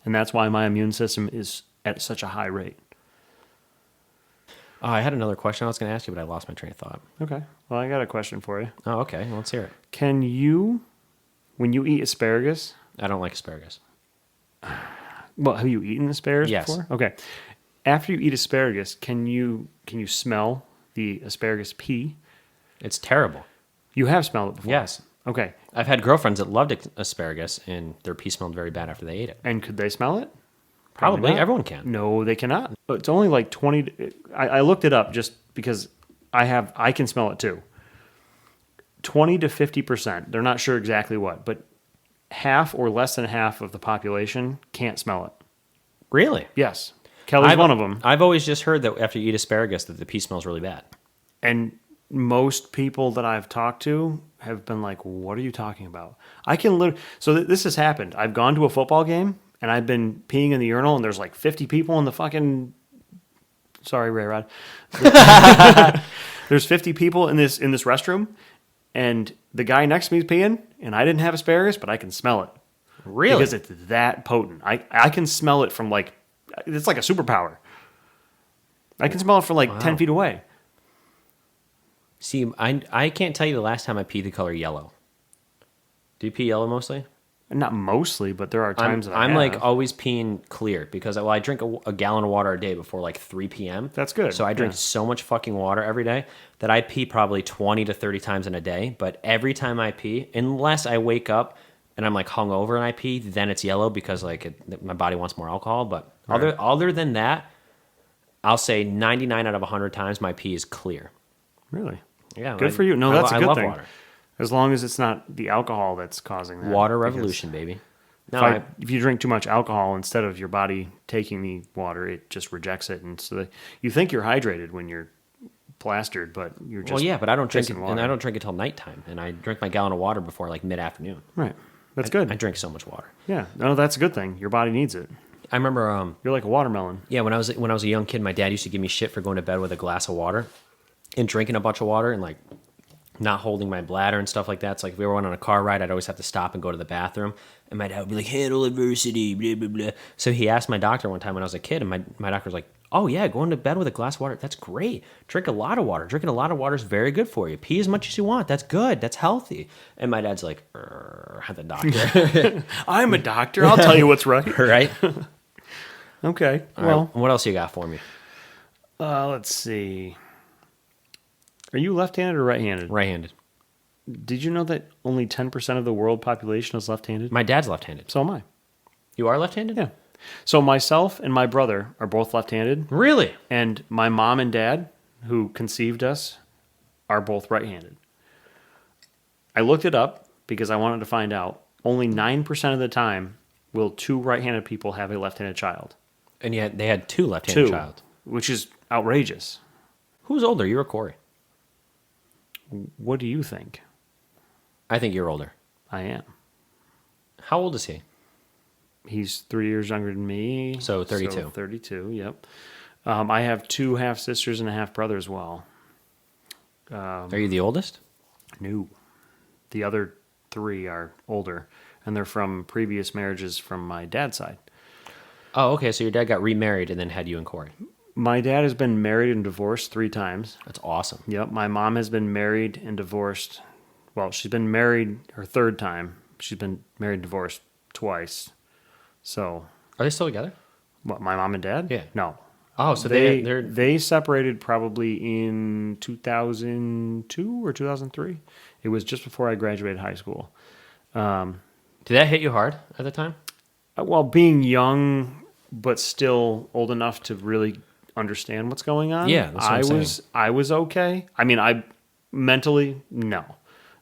And that's why my immune system is at such a high rate. Oh, I had another question I was going to ask you, but I lost my train of thought. Okay. Well, I got a question for you. Oh, okay. Well, let's hear it. Can you, when you eat asparagus, I don't like asparagus. well, have you eaten asparagus Yes. before? Okay. After you eat asparagus, can you smell the asparagus pea? It's terrible. You have smelled it before? Yes. Okay. I've had girlfriends that loved asparagus, and their pee smelled very bad after they ate it. And could they smell it? Probably. not. Everyone can. No, they cannot. It's only like 20. I looked it up just because I can smell it too. 20 to 50%. They're not sure exactly what, but half or less than half of the population can't smell it. Really? Yes. Kelly's one of them. I've always just heard that after you eat asparagus that the pee smells really bad. And most people that I've talked to have been like, what are you talking about? I can literally... So this has happened. I've gone to a football game, and I've been peeing in the urinal, and there's like 50 people in the fucking... Sorry, Ray Rod. There's 50 people in this restroom, and the guy next to me is peeing, and I didn't have asparagus, but I can smell it. Really? Because it's that potent. I can smell it from like... It's like a superpower. I can smell it from like 10 feet away. See, I can't tell you the last time I peed the color yellow. Do you pee yellow mostly? Not mostly, but there are times that I'm have. like always peeing clear because I drink a gallon of water a day before like 3 p.m. That's good. So I drink Yeah. so much fucking water every day that I pee probably 20 to 30 times in a day. But every time I pee, unless I wake up and I'm like hungover and I pee, then it's yellow because like my body wants more alcohol. But other than that, I'll say 99 out of 100 times my pee is clear. Really? Yeah, Good for you. No, that's a good I love thing. water. As long as it's not the alcohol that's causing that. Water Because revolution, baby. No, If you drink too much alcohol, instead of your body taking the water, it just rejects it. And so you think you're hydrated when you're plastered, but you're just... well, yeah, but I don't drink it, pissing water. and I don't drink it till nighttime, and I drink my gallon of water before like mid-afternoon. Right. That's good. I drink so much water. Yeah. No, that's a good thing. Your body needs it. I remember, You're like a watermelon. yeah, when I was a young kid, my dad used to give me shit for going to bed with a glass of water and drinking a bunch of water and like not holding my bladder and stuff like that. So like if we were on a car ride, I'd always have to stop and go to the bathroom, and my dad would be like, handle adversity, blah blah blah. So he asked my doctor one time when I was a kid, and my doctor was like, oh yeah, going to bed with a glass of water, that's great. Drink a lot of water. Drinking a lot of water is very good for you. Pee as much as you want. That's good. That's healthy. And my dad's like, the doctor. I'm a doctor. I'll tell you what's right. Right? Okay. All Well, right. What else you got for me? let's see. Are you left-handed or right-handed? Right-handed. Did you know that only 10% of the world population is left-handed? My dad's left-handed. So am I. You are left-handed? Yeah. So myself and my brother are both left-handed, Really? and my mom and dad, who conceived us, are both right-handed. I looked it up because I wanted to find out. Only 9% of the time will two right-handed people have a left-handed child. And yet they had two left-handed child. Which is outrageous. Who's older, you or Corey? What do you think? I think you're older. I am. How old is he? He's 3 years younger than me. So 32. So 32, yep. I have two half-sisters and a half-brother as well. Are you the oldest? No. The other three are older, and they're from previous marriages from my dad's side. Oh, okay. So your dad got remarried and then had you and Corey. My dad has been married and divorced 3 times. That's awesome. Yep. My mom has been married and divorced. Well, she's been married her 3rd time. She's been married and divorced twice. So, Are they still together? what, my mom and dad? Yeah. No. Oh, so they're they separated probably in 2002 or 2003. It was just before I graduated high school. Did that hit you hard at the time? Well, being young but still old enough to really understand what's going on. Yeah, that's what I'm saying. I was okay. I mean, I mentally no,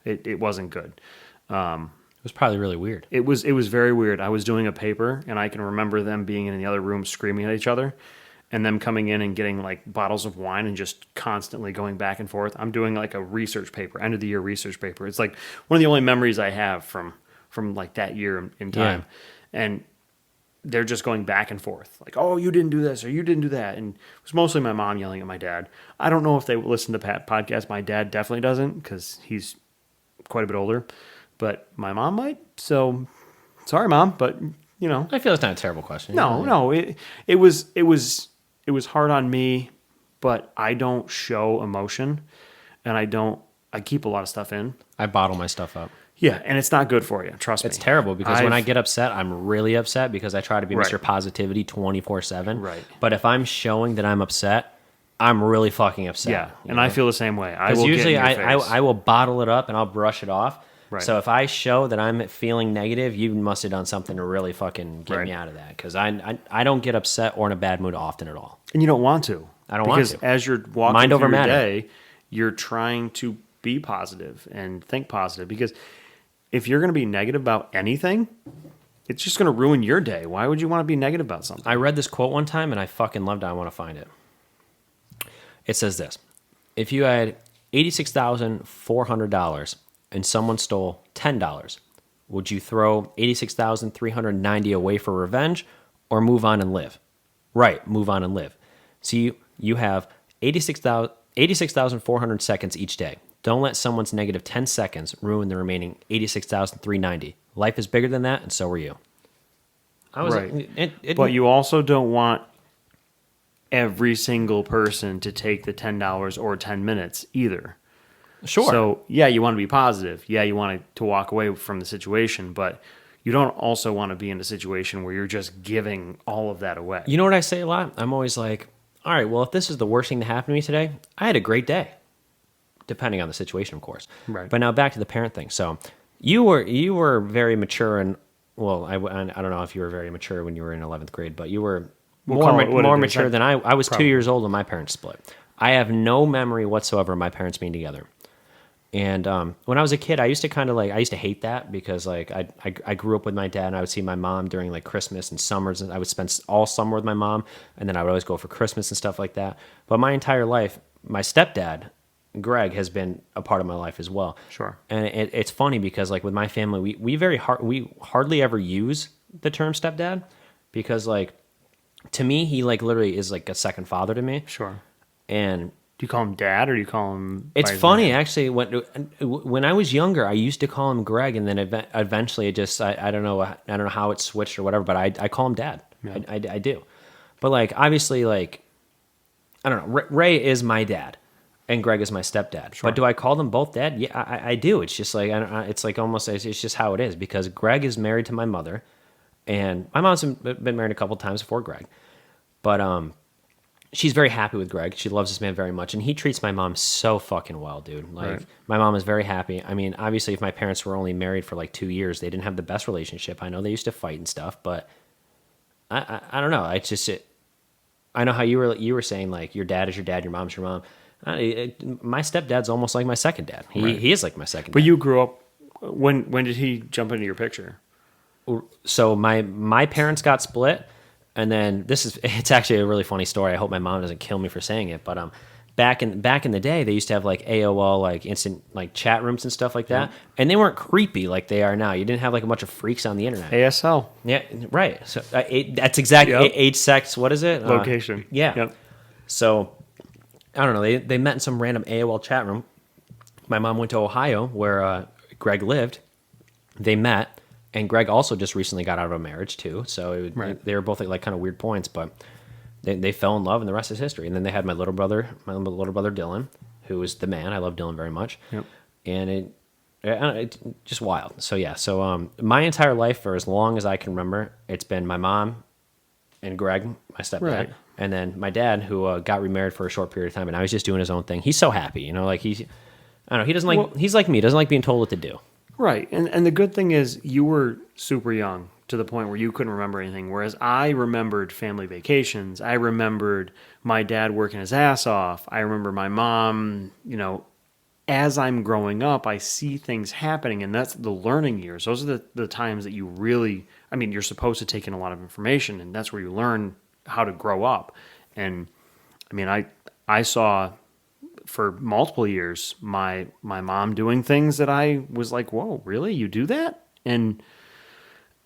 it wasn't good. It was probably really weird. It was very weird. I was doing a paper, and I can remember them being in the other room screaming at each other, and them coming in and getting like bottles of wine and just constantly going back and forth. I'm doing like a research paper, end of the year research paper. It's like one of the only memories I have from like that year in time, and they're just going back and forth, like, oh, you didn't do this or you didn't do that. And it was mostly my mom yelling at my dad. I don't know if they listen to podcasts. My dad definitely doesn't because he's quite a bit older, but my mom might. So sorry, Mom, but you know. I feel it's not a terrible question. No. It was hard on me, but I don't show emotion, and I keep a lot of stuff in. I bottle my stuff up. Yeah, and it's not good for you. Trust me. It's terrible because when I get upset, I'm really upset because I try to be Mr. Positivity 24/7. Right. But if I'm showing that I'm upset, I'm really fucking upset. Yeah, and I feel the same way. I Because will usually get in your face. I will bottle it up and I'll brush it off. Right. So if I show that I'm feeling negative, you must have done something to really fucking get Right. me out of that. Because I don't get upset or in a bad mood often at all. And you don't want to. I don't want because to. as you're walking Mind over through your matter. day, you're trying to be positive and think positive. Because if you're going to be negative about anything, it's just going to ruin your day. Why would you want to be negative about something? I read this quote one time and I fucking loved it. I want to find it. It says this: if you had $86,400 and someone stole $10, would you throw $86,390 away for revenge or move on and live? Right, move on and live. See, you have 86,400 seconds each day. Don't let someone's negative 10 seconds ruin the remaining 86,390. Life is bigger than that, and so are you. Right. But you also don't want every single person to take the $10 or 10 minutes either. Sure. So, yeah, you want to be positive. Yeah, you want to walk away from the situation, but you don't also want to be in a situation where you're just giving all of that away. You know what I say a lot? I'm always like, all right, well, if this is the worst thing to happen to me today, I had a great day. Depending on the situation, of course. Right. But now back to the parent thing. So you were very mature, and well, I don't know if you were very mature when you were in 11th grade, but you were more mature than I was. Probably. 2 years old when my parents split. I have no memory whatsoever of my parents being together. And when I was a kid, I used to hate that because like I grew up with my dad, and I would see my mom during like Christmas and summers, and I would spend all summer with my mom, and then I would always go for Christmas and stuff like that. But my entire life, my stepdad, Greg, has been a part of my life as well. Sure. And it's funny because like with my family, we hardly ever use the term stepdad because like to me he like literally is like a second father to me. Sure. And do you call him dad or do you call him? It's funny actually. When I was younger, I used to call him Greg, and then eventually it just I don't know how it switched or whatever, but I call him Dad. Yeah. I do. But like obviously like I don't know. Ray is my dad. And Greg is my stepdad. Sure. But do I call them both dad? Yeah, I do. It's just like it's like almost it's just how it is because Greg is married to my mother, and my mom's been married a couple times before Greg, but she's very happy with Greg. She loves this man very much, and he treats my mom so fucking well, dude. Like right. My mom is very happy. I mean, obviously, if my parents were only married for like 2 years, they didn't have the best relationship. I know they used to fight and stuff, but I don't know. I know how you were saying like your dad is your dad, your mom's your mom. My stepdad's almost like my second dad. He is like my second dad. But you grew up, when did he jump into your picture? So my parents got split, and then it's actually a really funny story. I hope my mom doesn't kill me for saying it, but back in the day, they used to have like AOL, like instant like chat rooms and stuff like that, and they weren't creepy like they are now. You didn't have like a bunch of freaks on the internet. ASL. Yeah, right. So that's exactly age, sex. What is it? Location. Yeah. Yep. So I don't know. They met in some random AOL chat room. My mom went to Ohio where Greg lived. They met, and Greg also just recently got out of a marriage too. So they were both at like kind of weird points, but they fell in love, and the rest is history. And then they had my little brother Dylan, who was the man. I love Dylan very much. Yep. And it's just wild. So yeah. So my entire life, for as long as I can remember, it's been my mom and Greg, my stepdad. Right. And then my dad, who got remarried for a short period of time, and now he's just doing his own thing. He's so happy, you know, like I don't know, he doesn't like, he's like me, doesn't like being told what to do. Right. And the good thing is you were super young to the point where you couldn't remember anything. Whereas I remembered family vacations. I remembered my dad working his ass off. I remember my mom, you know, as I'm growing up, I see things happening, and that's the learning years. Those are the times that you really, I mean, you're supposed to take in a lot of information, and that's where you learn how to grow up. And I mean, I saw for multiple years my mom doing things that I was like, whoa, really? You do that? And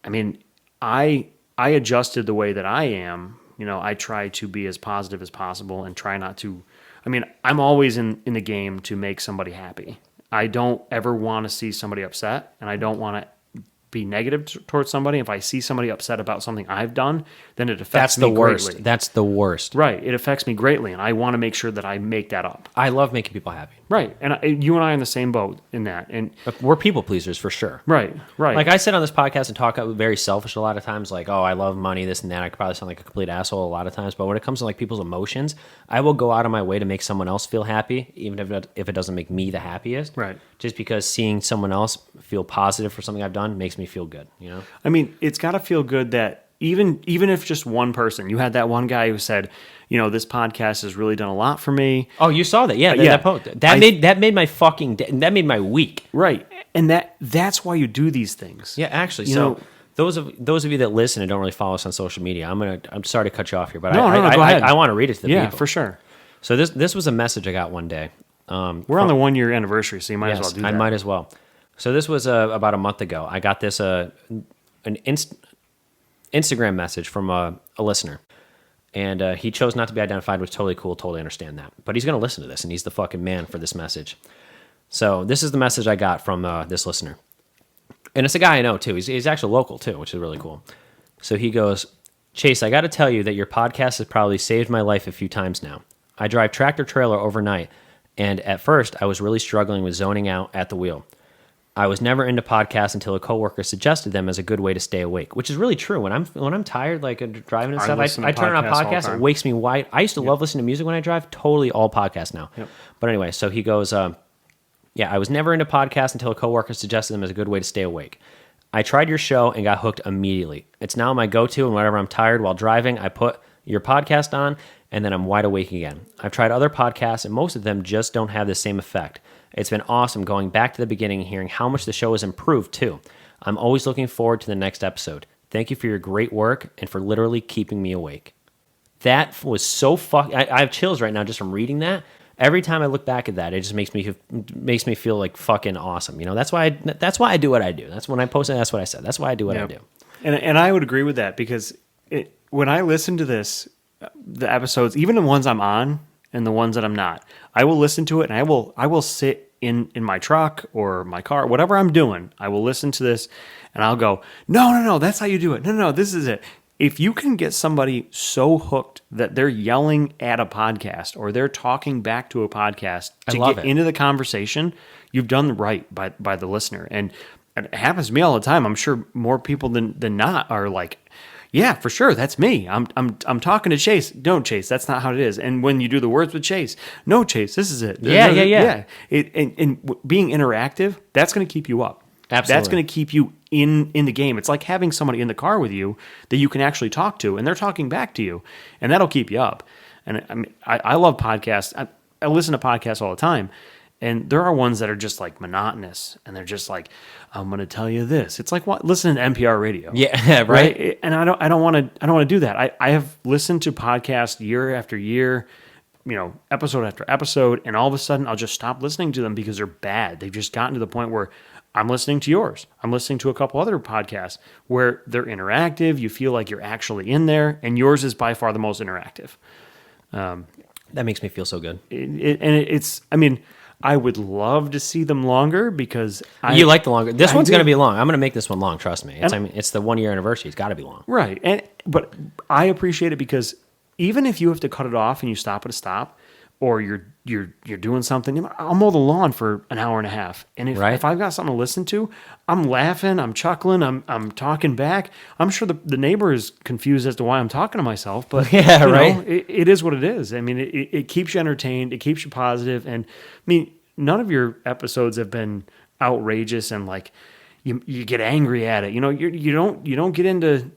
I mean, I adjusted the way that I am. You know, I try to be as positive as possible and try not to, I mean, I'm always in the game to make somebody happy. I don't ever want to see somebody upset, and I don't want to be negative towards somebody. If I see somebody upset about something I've done, then it affects me greatly. That's the worst. Right. It affects me greatly, and I want to make sure that I make that up. I love making people happy. Right. And you and I are in the same boat in that. And we're people pleasers for sure. Right. Right. Like I sit on this podcast and talk very selfish a lot of times, like, oh, I love money, this and that. I could probably sound like a complete asshole a lot of times, but when it comes to like people's emotions, I will go out of my way to make someone else feel happy, even if it doesn't make me the happiest. Right. Just because seeing someone else feel positive for something I've done makes me feel good, you know? I mean, it's got to feel good that even if just one person, you had that one guy who said, this podcast has really done a lot for me. Oh, you saw that? Yeah, that post. That made my fucking day. That made my week. Right. And that's why you do these things. Yeah, actually. You those of you that listen and don't really follow us on social media, I'm sorry to cut you off here, but No, go ahead. I want to read it to the people. For sure. So this was a message I got one day. We're on the 1 year anniversary, so you might as well do that. I might as well. So this was about a month ago. I got this an Instagram message from a listener. And he chose not to be identified, which is totally cool, totally understand that. But he's going to listen to this, and he's the fucking man for this message. So this is the message I got from this listener. And it's a guy I know, too. He's actually local, too, which is really cool. So he goes, Chase, I got to tell you that your podcast has probably saved my life a few times now. I drive tractor trailer overnight, and at first I was really struggling with zoning out at the wheel. I was never into podcasts until a coworker suggested them as a good way to stay awake, which is really true. When I'm tired, like driving and stuff, I turn on a podcast. It wakes me wide. I used to love listening to music when I drive. Totally all podcasts now. Yep. But anyway, so he goes, I was never into podcasts until a coworker suggested them as a good way to stay awake. I tried your show and got hooked immediately. It's now my go-to, and whenever I'm tired while driving, I put your podcast on, and then I'm wide awake again. I've tried other podcasts, and most of them just don't have the same effect. It's been awesome going back to the beginning and hearing how much the show has improved, too. I'm always looking forward to the next episode. Thank you for your great work and for literally keeping me awake. That was so I have chills right now just from reading that. Every time I look back at that, it just makes me feel like fucking awesome. That's why I do what I do. That's when I posted. That's what I said. That's why I do what I do. And I would agree with that because when I listen to this, the episodes, even the ones I'm on and the ones that I'm not, I will listen to it and I will sit in my truck or my car, whatever I'm doing. I will listen to this and I'll go, no, that's how you do it. No, this is it. If you can get somebody so hooked that they're yelling at a podcast or they're talking back to a podcast to get into the conversation, you've done right by the listener. And it happens to me all the time. I'm sure more people than not are like, yeah, for sure, that's me. I'm talking to Chase. No, Chase, that's not how it is. And when you do the words with Chase, no, Chase, this is it. Yeah. And being interactive, that's going to keep you up. Absolutely. That's going to keep you in the game. It's like having somebody in the car with you that you can actually talk to, and they're talking back to you, and that'll keep you up. And I love podcasts. I listen to podcasts all the time, and there are ones that are just like monotonous, and they're just like, I'm going to tell you this. It's like listening to NPR radio. Yeah, right. And I don't want to do that. I have listened to podcasts year after year, episode after episode, and all of a sudden I'll just stop listening to them because they're bad. They've just gotten to the point where I'm listening to yours. I'm listening to a couple other podcasts where they're interactive. You feel like you're actually in there, and yours is by far the most interactive. That makes me feel so good. I would love to see them longer because you like the longer. This one's going to be long. I'm going to make this one long. Trust me. It's the 1 year anniversary. It's got to be long. Right. But I appreciate it because even if you have to cut it off and you stop at a stop, or you're doing something, I'll mow the lawn for an hour and a half, and if I've got something to listen to, I'm laughing, I'm chuckling, I'm talking back. I'm sure the neighbor is confused as to why I'm talking to myself, but it is what it is. I mean, it keeps you entertained, it keeps you positive, and I mean, none of your episodes have been outrageous and like you get angry at it. You don't get into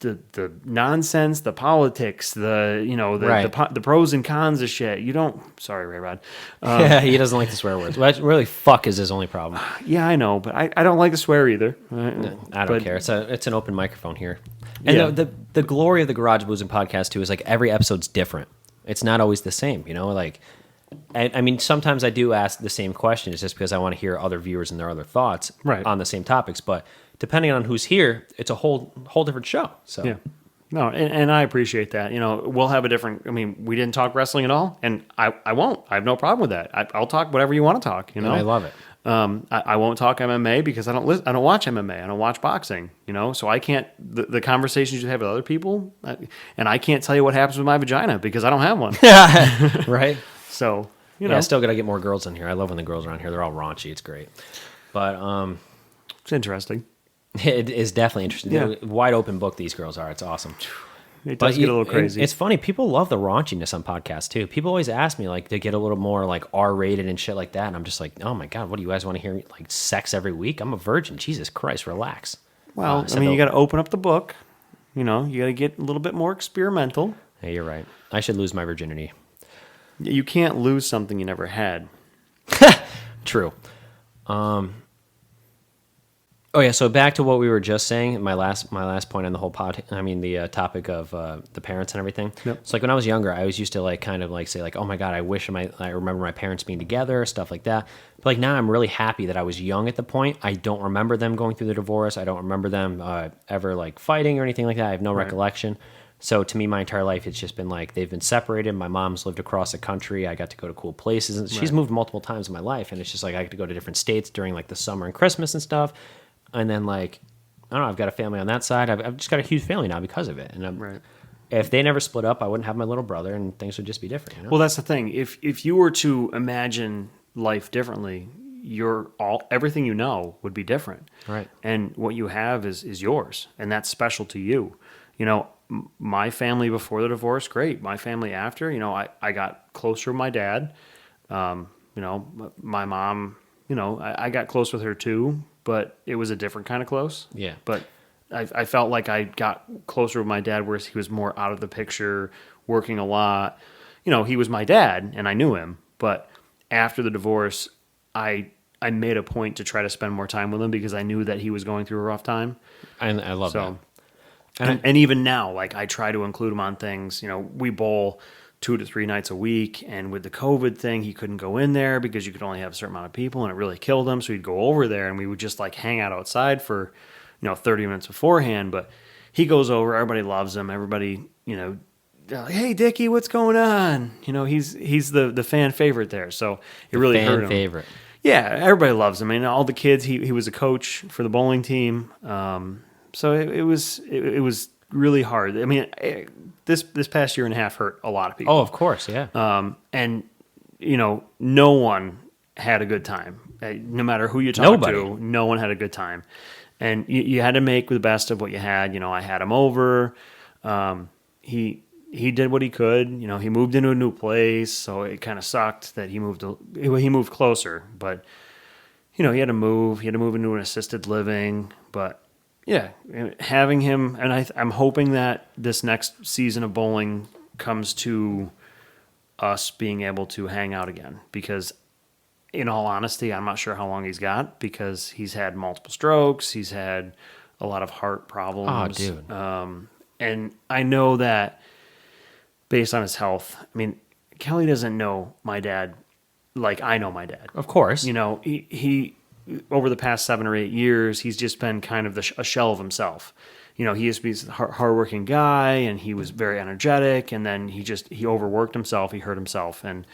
the nonsense, the politics, the pros and cons of shit. You don't. Sorry, Ray Rod. He doesn't like the swear words. Well, really, fuck is his only problem. Yeah, I know, but I don't like to swear either. I don't care. It's an open microphone here. And the glory of the Garage Boozing podcast too is like every episode's different. It's not always the same. I mean, sometimes I do ask the same questions just because I want to hear other viewers and their other thoughts on the same topics, but depending on who's here, it's a whole different show. So yeah, no, and I appreciate that. We'll have a different. I mean, we didn't talk wrestling at all, and I won't. I have no problem with that. I'll talk whatever you want to talk. And I love it. I won't talk MMA because I don't watch MMA. I don't watch boxing. So I can't. The conversations you have with other people, and I can't tell you what happens with my vagina because I don't have one. Right. So I still got to get more girls in here. I love when the girls are on here. They're all raunchy. It's great, but it's interesting. It is definitely interesting. Yeah. Wide open book these girls are. It's awesome. It does get a little crazy. It's funny. People love the raunchiness on podcasts too. People always ask me like to get a little more like R-rated and shit like that, and I'm just like, oh my god, what do you guys want to hear? Like sex every week? I'm a virgin. Jesus Christ, relax. Well, you got to open up the book. You know, you got to get a little bit more experimental. Hey, you're right. I should lose my virginity. You can't lose something you never had. True. Oh yeah, so back to what we were just saying. My last point on the whole the topic of the parents and everything. Yep. So like when I was younger, I always used to like kind of like say like, oh my god, I wish I remember my parents being together, stuff like that. But like now, I'm really happy that I was young at the point. I don't remember them going through the divorce. I don't remember them ever like fighting or anything like that. I have no recollection. So to me, my entire life, it's just been like they've been separated. My mom's lived across the country. I got to go to cool places, and she's moved multiple times in my life. And it's just like I got to go to different states during like the summer and Christmas and stuff. And then, like, I don't know, I've got a family on that side. I've just got a huge family now because of it. And if they never split up, I wouldn't have my little brother, and things would just be different. You know? Well, that's the thing. If you were to imagine life differently, everything you know would be different. Right. And what you have is yours, and that's special to you. You know, my family before the divorce, great. My family after, you know, I got closer with my dad. You know, my mom, you know, I got close with her too. But it was a different kind of close. Yeah. But I felt like I got closer with my dad, whereas he was more out of the picture, working a lot. You know, he was my dad, and I knew him. But after the divorce, I made a point to try to spend more time with him because I knew that he was going through a rough time. I love that. And even now, like, I try to include him on things. You know, we bowl 2 to 3 nights a week, and with the COVID thing, he couldn't go in there because you could only have a certain amount of people, and it really killed him. So he'd go over there, and we would just like hang out outside for, 30 minutes beforehand. But he goes over, everybody loves him, everybody, they're like, hey Dickie, what's going on? You know, he's the fan favorite there. So it really hurt him. Fan favorite. Yeah, everybody loves him. I mean, all the kids. He was a coach for the bowling team. So it was really hard. I mean, this past year and a half hurt a lot of people. Oh, of course, yeah. And no one had a good time. No matter who you talk to, no one had a good time. And you had to make the best of what you had. I had him over. He did what he could. He moved into a new place, so it kind of sucked that he moved closer. But he had to move. He had to move into an assisted living. But yeah, having him, and I'm hoping that this next season of bowling comes to us being able to hang out again. Because in all honesty, I'm not sure how long he's got because he's had multiple strokes. He's had a lot of heart problems. Oh, dude. And I know that based on his health, I mean, Kelly doesn't know my dad like I know my dad. Of course. He over the past 7 or 8 years, he's just been kind of a shell of himself. He used to be a hardworking guy, and he was very energetic, and then he overworked himself. He hurt himself, and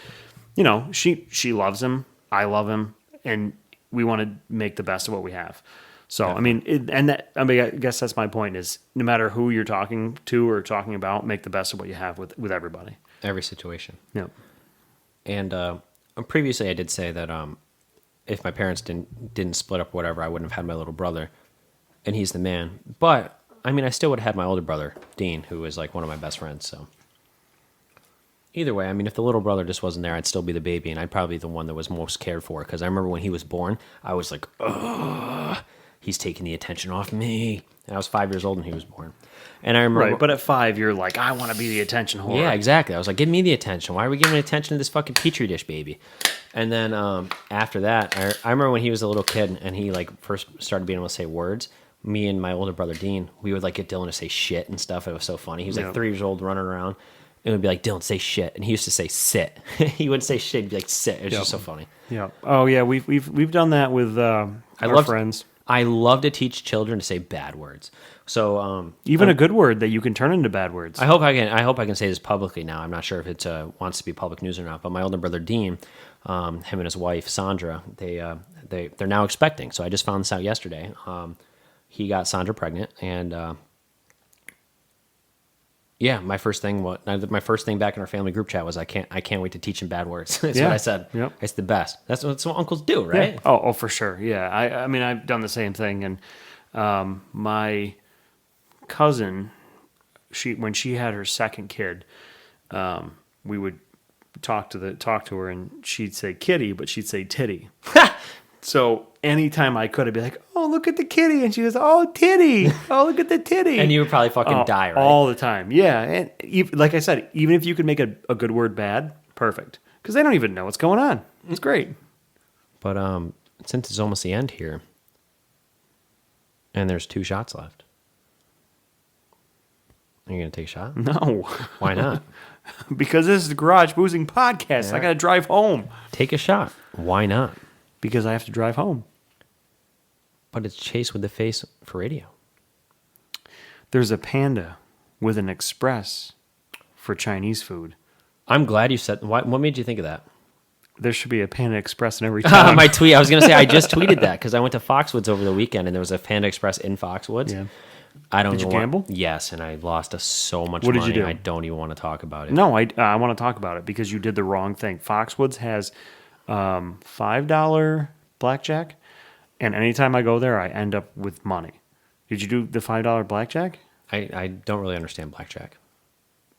she loves him. I love him, and we want to make the best of what we have. So, yeah. I guess that's my point is no matter who you're talking to or talking about, make the best of what you have with everybody. Every situation. Yeah. And previously I did say that if my parents didn't split up or whatever, I wouldn't have had my little brother, and he's the man. But, I still would have had my older brother, Dean, who is like one of my best friends, so. Either way, if the little brother just wasn't there, I'd still be the baby, and I'd probably be the one that was most cared for, because I remember when he was born, I was like, ugh, he's taking the attention off me. And I was 5 years old when he was born. And I remember... Right, but at 5, you're like, I want to be the attention whore. Yeah, exactly. I was like, give me the attention. Why are we giving attention to this fucking Petri dish baby? And then after that, I remember when he was a little kid, and he like first started being able to say words, me and my older brother, Dean, we would like get Dylan to say shit and stuff. It was so funny. He was like 3 years old running around. It would be like, Dylan, say shit. And he used to say sit. He wouldn't say shit. He'd be like, sit. It was just so funny. Yeah. Oh, yeah. We've done that with our friends. I love to teach children to say bad words. So even a good word that you can turn into bad words. I hope I can say this publicly now. I'm not sure if it wants to be public news or not. But my older brother Dean, him and his wife Sandra, they're now expecting. So I just found this out yesterday. He got Sandra pregnant, and yeah, my first thing back in our family group chat was I can't wait to teach him bad words. That's what I said. Yep. It's the best. That's what uncles do, right? Yeah. Oh, for sure. Yeah. I've done the same thing, and my cousin, when she had her second kid, we would talk to her, and she'd say kitty, but she'd say titty. So anytime I could, I'd be like, oh, "Oh, look at the kitty," and she goes, "Oh, titty! Oh, look at the titty!" And you would probably fucking Oh, die, right? all the time. Yeah, and like I said, even if you could make a good word bad, perfect, because they don't even know what's going on. It's great. But since it's almost the end here, and there's 2 shots left, are you gonna take a shot? No, Why not? because this is the Garage Boozing Podcast. I got to drive home Take a shot. Why not? because I have to drive home. But it's Chase with the face for radio. There's a Panda with an express for Chinese food. I'm glad you said. What made you think of that? There should be a Panda Express in every town. My tweet. I was gonna say I just tweeted that because I went to Foxwoods over the weekend and there was a Panda Express in Foxwoods. Yeah. I don't. Did you even gamble? Yes, and I lost so much What did money. you do? I don't even want to talk about it. No, I want to talk about it because you did the wrong thing. Foxwoods has $5 blackjack, and anytime I go there, I end up with money. Did you do the $5 blackjack? I don't really understand blackjack.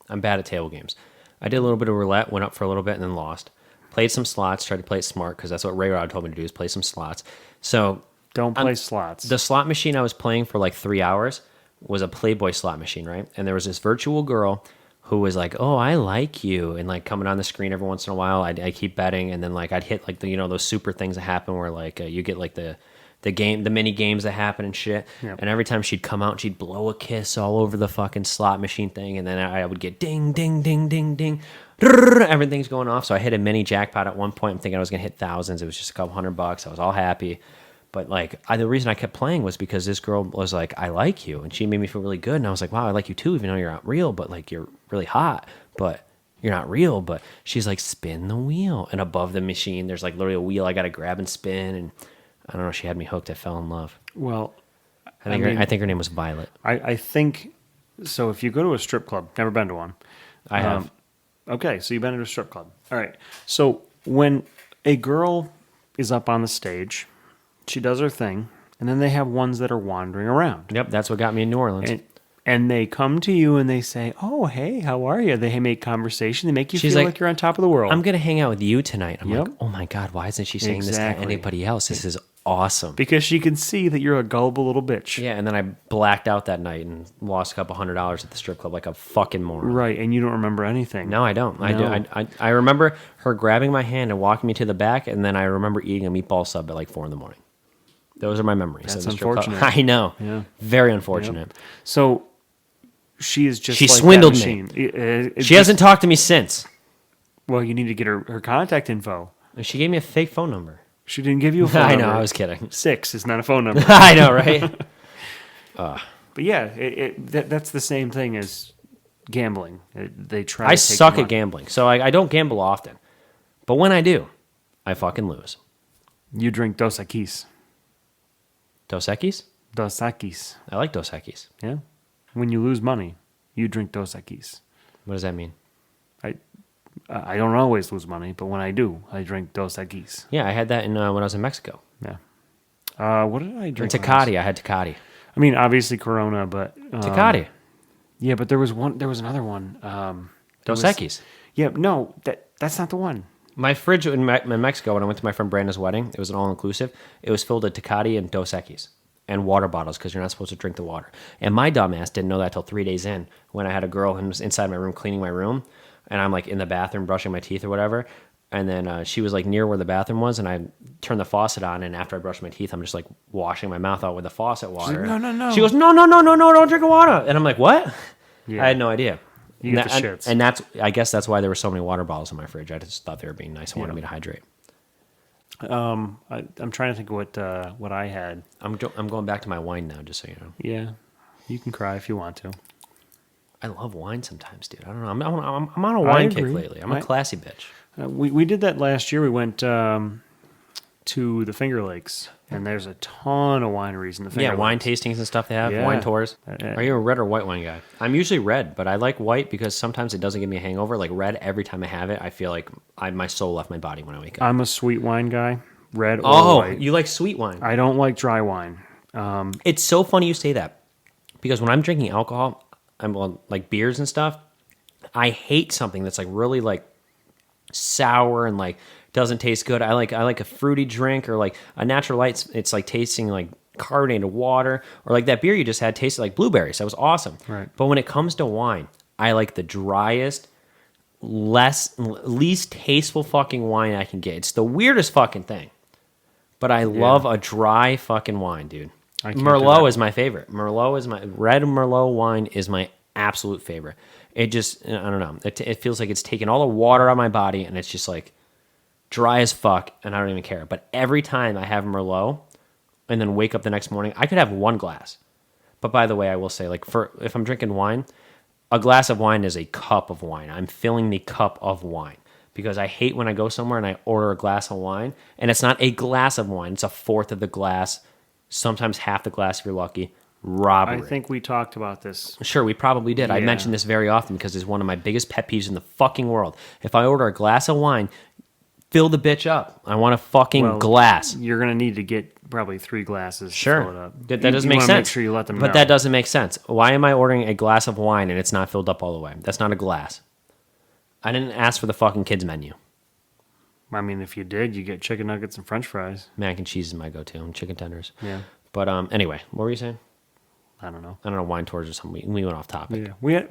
I'm bad at table games. I did a little bit of roulette, went up for a little bit, and then lost. Played some slots, tried to play it smart because that's what Ray Rod told me to do is play some slots. So Don't play slots. the slot machine I was playing for like 3 hours was a Playboy slot machine, right? And there was this virtual girl who was like, "Oh, I like you," and like coming on the screen every once in a while. I keep betting, and then like I'd hit like the those super things that happen where like you get like the mini games that happen and shit. Yep. And every time she'd come out, she'd blow a kiss all over the fucking slot machine thing, and then I would get ding, ding, ding, ding, ding. Everything's going off. So I hit a mini jackpot at one point. I'm thinking I was gonna hit thousands. It was just a couple $100. I was all happy. But like the reason I kept playing was because this girl was like, "I like you," and she made me feel really good. And I was like, "Wow, I like you too, even though you're not real, but like you're really hot, but you're not real." But she's like, "Spin the wheel," and above the machine, there's like literally a wheel I got to grab and spin. And I don't know, she had me hooked. I fell in love. Well, I think her name was Violet. I think so. If you go to a strip club, never been to one. I have. Okay, so you've been to a strip club. All right. So when a girl is up on the stage, she does her thing, and then they have ones that are wandering around. Yep, that's what got me in New Orleans. And they come to you and they say, "Oh, hey, how are you?" They make conversation. They make you She's feel like, like you're on top of the world. I'm gonna hang out with you tonight. I'm Yep. like, oh my god, why isn't she saying this Exactly. to anybody else? This is awesome. Because she can see that you're a gullible little bitch. Yeah, and then I blacked out that night and lost a couple $100 at the strip club like a fucking moron. Right, and you don't remember anything. No, I don't. I No. do. I remember her grabbing my hand and walking me to the back, and then I remember eating a meatball sub at like 4 a.m. Those are my memories. That's of the strip club. unfortunate. I know. Yeah. Very unfortunate. So she is just She like swindled that me. machine. She hasn't talked to me since. Well, you need to get her contact info. She gave me a fake phone number. She didn't give you a phone I number. know. I was kidding. 6 is not a phone number. I know, right? But yeah, that's the same thing as gambling. They try. I to take suck the at money. gambling, so I don't gamble often. But when I do, I fucking lose. You drink Dos Equis. Dos Equis? Dos Equis. I like Dos Equis. Yeah. When you lose money, you drink Dos Equis. What does that mean? I don't always lose money, but when I do, I drink Dos Equis. Yeah, I had that when I was in Mexico. Yeah. What did I And drink? Tecate. I had Tecate. I mean, obviously Corona, but Tecate. yeah, but there was one. There was another one. Dos was- Equis. Yeah, no, that's not the one. My fridge in Mexico, when I went to my friend Brandon's wedding, it was an all-inclusive. It was filled with Tecate and Dos Equis and water bottles because you're not supposed to drink the water. And my dumbass didn't know that till 3 days in when I had a girl who was inside my room cleaning my room, and I'm like in the bathroom brushing my teeth or whatever. And then she was like near where the bathroom was, and I turned the faucet on. And after I brushed my teeth, I'm just like washing my mouth out with the faucet water. like, no. She goes, no, don't drink water. And I'm like, what? Yeah. I had no idea. You get the And- shits. And I guess that's why there were so many water bottles in my fridge. I just thought they were being nice and wanted me to hydrate. I'm trying to think of what I had. I'm going back to my wine now, just so you know. Yeah, you can cry if you want to. I love wine sometimes, dude. I don't know. I'm on a wine kick agree. lately. I'm a classy bitch. We did that last year. We went to the Finger Lakes, and there's a ton of wineries in the Finger Yeah, Lakes. wine tastings and stuff they have, Yeah. wine tours. Are you a red or white wine guy? I'm usually red, but I like white because sometimes it doesn't give me a hangover. Like red, every time I have it, I feel like my soul left my body when I wake up. I'm a sweet wine guy, red or Oh, white. you like sweet wine. I don't like dry wine. It's so funny you say that because when I'm drinking alcohol, like beers and stuff, I hate something that's like really like sour and like doesn't taste good. I like a fruity drink or like a natural light. It's like tasting like carbonated water, or like that beer you just had tasted like blueberries. That was awesome. Right. But when it comes to wine, I like the driest, least tasteful fucking wine I can get. It's the weirdest fucking thing. But I love a dry fucking wine, dude. I can't do Merlot that. is my favorite. Red Merlot wine is my absolute favorite. It just, I don't know. It feels like it's taken all the water out of my body and it's just like dry as fuck and I don't even care. But every time I have Merlot and then wake up the next morning, I could have one glass. But by the way, I will say, like, if I'm drinking wine, a glass of wine is a cup of wine. I'm filling the cup of wine because I hate when I go somewhere and I order a glass of wine and it's not a glass of wine. It's a fourth of the glass, sometimes half the glass if you're lucky. Robbery. I think we talked about this. Sure, we probably did. I Yeah. mention this very often because it's one of my biggest pet peeves in the fucking world. If I order a glass of wine, fill the bitch up. I want a fucking Well, glass. You're going to need to get probably 3 glasses to fill it Sure. up. That You- doesn't you make wanna sense. Make sure you let them but know. that doesn't make sense. Why am I ordering a glass of wine and it's not filled up all the way? That's not a glass. I didn't ask for the fucking kids menu. I mean, if you did, you get chicken nuggets and french fries. Mac and cheese is my go-to and chicken tenders. Yeah. But anyway, what were you saying? I don't know. I don't know, wine tours or something. We went off topic. Yeah. We had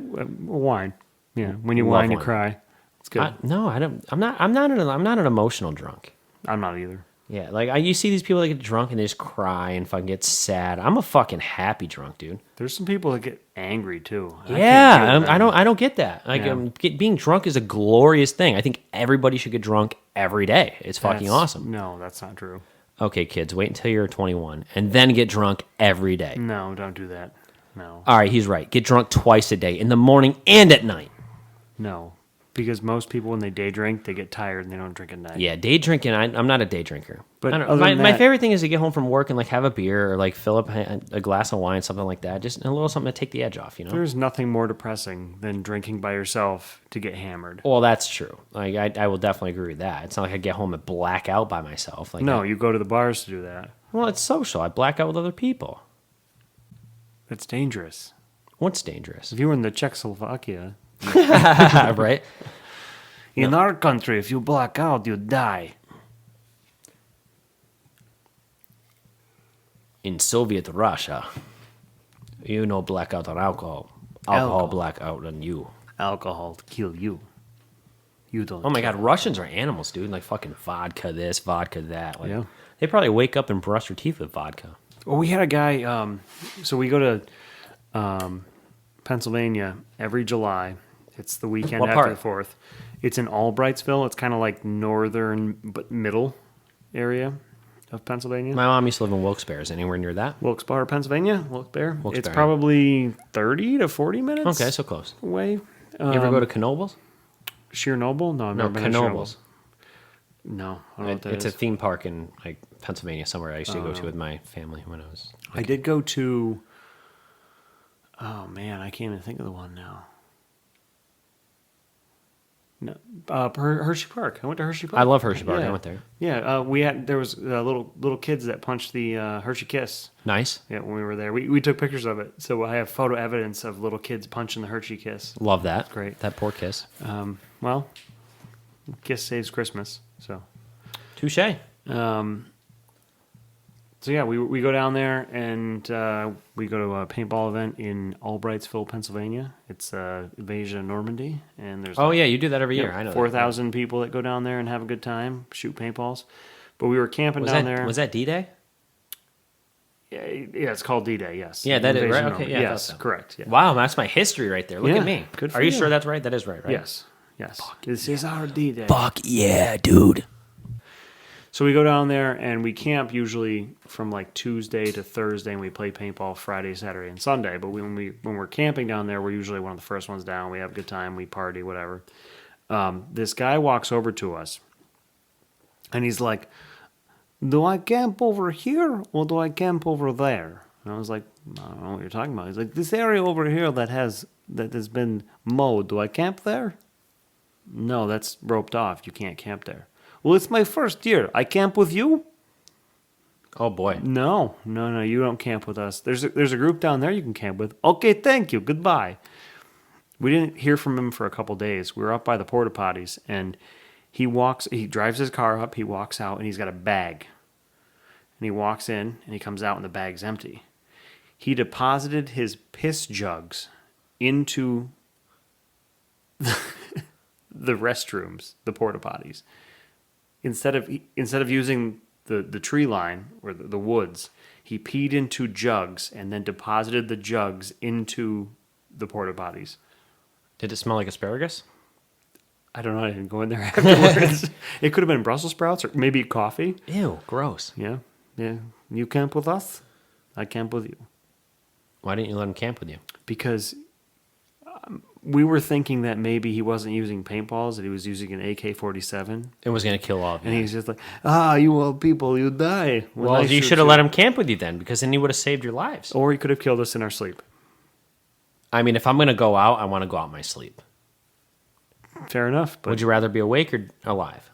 wine. Yeah. When you Love whine, you wine. cry. It's good. No, I don't. I'm not an emotional drunk. I'm not either. Yeah, like you see these people that get drunk and they just cry and fucking get sad. I'm a fucking happy drunk, dude. There's some people that get angry too. I can't Yeah, deal with that. I don't get that. Like Yeah. being drunk is a glorious thing. I think everybody should get drunk every day. It's fucking That's- awesome. No, that's not true. Okay, kids, wait until you're 21 and then get drunk every day. No, don't do that. No. All right, he's right. Get drunk twice a day, in the morning and at night. No. Because most people, when they day drink, they get tired and they don't drink at night. Yeah, day drinking. I'm not a day drinker. But I don't- other my, than my that- favorite thing is to get home from work and like have a beer or like fill up a glass of wine, something like that. Just a little something to take the edge off, you know. There's nothing more depressing than drinking by yourself to get hammered. Well, that's true. Like I will definitely agree with that. It's not like I get home and black out by myself. Like No, you go to the bars to do that. well, it's social. I black out with other people. That's dangerous. What's dangerous, If you were in the Czechoslovakia, right? in our country, if you black out, you die. In Soviet Russia, you know blackout on alcohol. Alcohol blackout on you. Alcohol kill you. You don't. Oh my God, kill. Russians are animals, dude. Like fucking vodka this, vodka that. Like, Yeah. They probably wake up and brush their teeth with vodka. Well, we had a guy. So we go to Pennsylvania every July. It's the weekend What after part? the 4th. It's in Albrightsville. It's kind of like northern but middle area of Pennsylvania. My mom used to live in Wilkes-Barre. Is anywhere near that? Wilkes-Barre, Pennsylvania. Wilkes-Barre. It's Wilkes-Barre. probably 30 to 40 minutes. Okay, so close. away. You ever go to Knoebels? Sheer Noble? No, I've No, never been to Sheer Noble. Knoebels. No, I don't know what that It's is. a theme park in like Pennsylvania, somewhere I used to go to with my family when I was. I did go to. Oh man, I can't even think of the one now. No, Hershey Park. I went to Hershey Park. I love Hershey Park. Yeah. I went there. Yeah, there was little kids that punched the Hershey Kiss. Nice. Yeah, when we were there, we took pictures of it. So I have photo evidence of little kids punching the Hershey Kiss. Love that. Great. That poor kiss. Well, Kiss saves Christmas. So Touche. So yeah, we go down there and we go to a paintball event in Albrightsville, Pennsylvania. It's Invasion of Normandy, and there's Oh yeah, you do that every year. I know. 4,000 people that go down there and have a good time, shoot paintballs. But we were camping Was down that there. was that D-Day? Yeah, it's called D-Day. Yes. Yeah, that is Invasion right. of Okay, Normandy. yeah, I thought Yes, so. correct. Yeah. Wow, that's my history right there. Look Yeah, at me. good for Are you you. sure that's right? That is right, right? Yes. This is our D-Day. Fuck yeah, dude. So we go down there and we camp usually from like Tuesday to Thursday, and we play paintball Friday, Saturday, and Sunday. But when we're camping down there, we're usually one of the first ones down. We have a good time, we party, whatever. This guy walks over to us, and he's like, "Do I camp over here or do I camp over there?" And I was like, "I don't know what you're talking about." He's like, "This area over here that has been mowed. Do I camp there?" "No, that's roped off. You can't camp there." "Well, it's my first year. I camp with you?" Oh boy. No, you don't camp with us. There's a group down there you can camp with. Okay, thank you. Goodbye. We didn't hear from him for a couple days. We were up by the porta potties, and he drives his car up, he walks out, and he's got a bag. and he walks in, and he comes out, and the bag's empty. He deposited his piss jugs into the restrooms, the porta potties. Instead of using the tree line or the woods, he peed into jugs and then deposited the jugs into the porta potties. Did it smell like asparagus? I don't know. I didn't go in there afterwards. It could have been Brussels sprouts or maybe coffee. Ew, gross. Yeah. You camp with us, I camp with you. Why didn't you let him camp with you? Because we were thinking that maybe he wasn't using paintballs, that he was using an AK-47. It was going to kill all of you. And he's just like, you old people, you die. when I Well, you shoot should have let him camp with you then, because then he would have saved your lives. Or he could have killed us in our sleep. I mean, if I'm going to go out, I want to go out in my sleep. Fair enough. But Would you rather be awake or alive?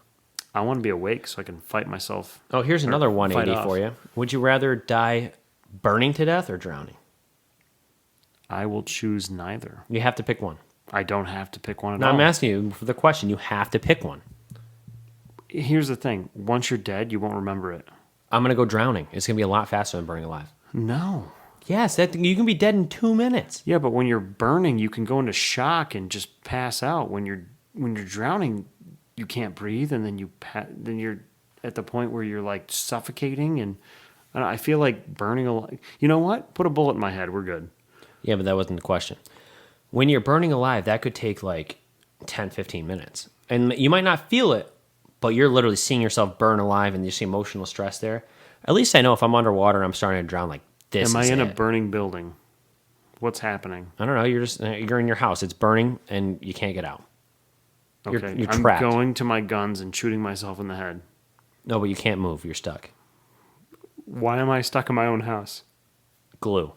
I want to be awake so I can fight myself. Oh, here's another fight 180 off. for you. Would you rather die burning to death or drowning? I will choose neither. You have to pick one. I don't have to pick one at No, all. I'm asking you for the question. You have to pick one. Here's the thing. Once you're dead, you won't remember it. I'm going to go drowning. It's going to be a lot faster than burning alive. No. Yes, you can be dead in 2 minutes. Yeah, but when you're burning, you can go into shock and just pass out. When you're drowning, you can't breathe, and then then you're at the point where you're like suffocating. And I feel like burning alive. You know what? Put a bullet in my head. We're good. Yeah, but that wasn't the question. When you're burning alive, that could take like 10, 15 minutes. And you might not feel it, but you're literally seeing yourself burn alive and you see emotional stress there. At least I know if I'm underwater and I'm starting to drown, like this Am I is in a it. burning building? What's happening? I don't know. You're in your house. It's burning and you can't get out. Okay, You're I'm trapped. going to my guns and shooting myself in the head. No, but you can't move. You're stuck. Why am I stuck in my own house? Glue.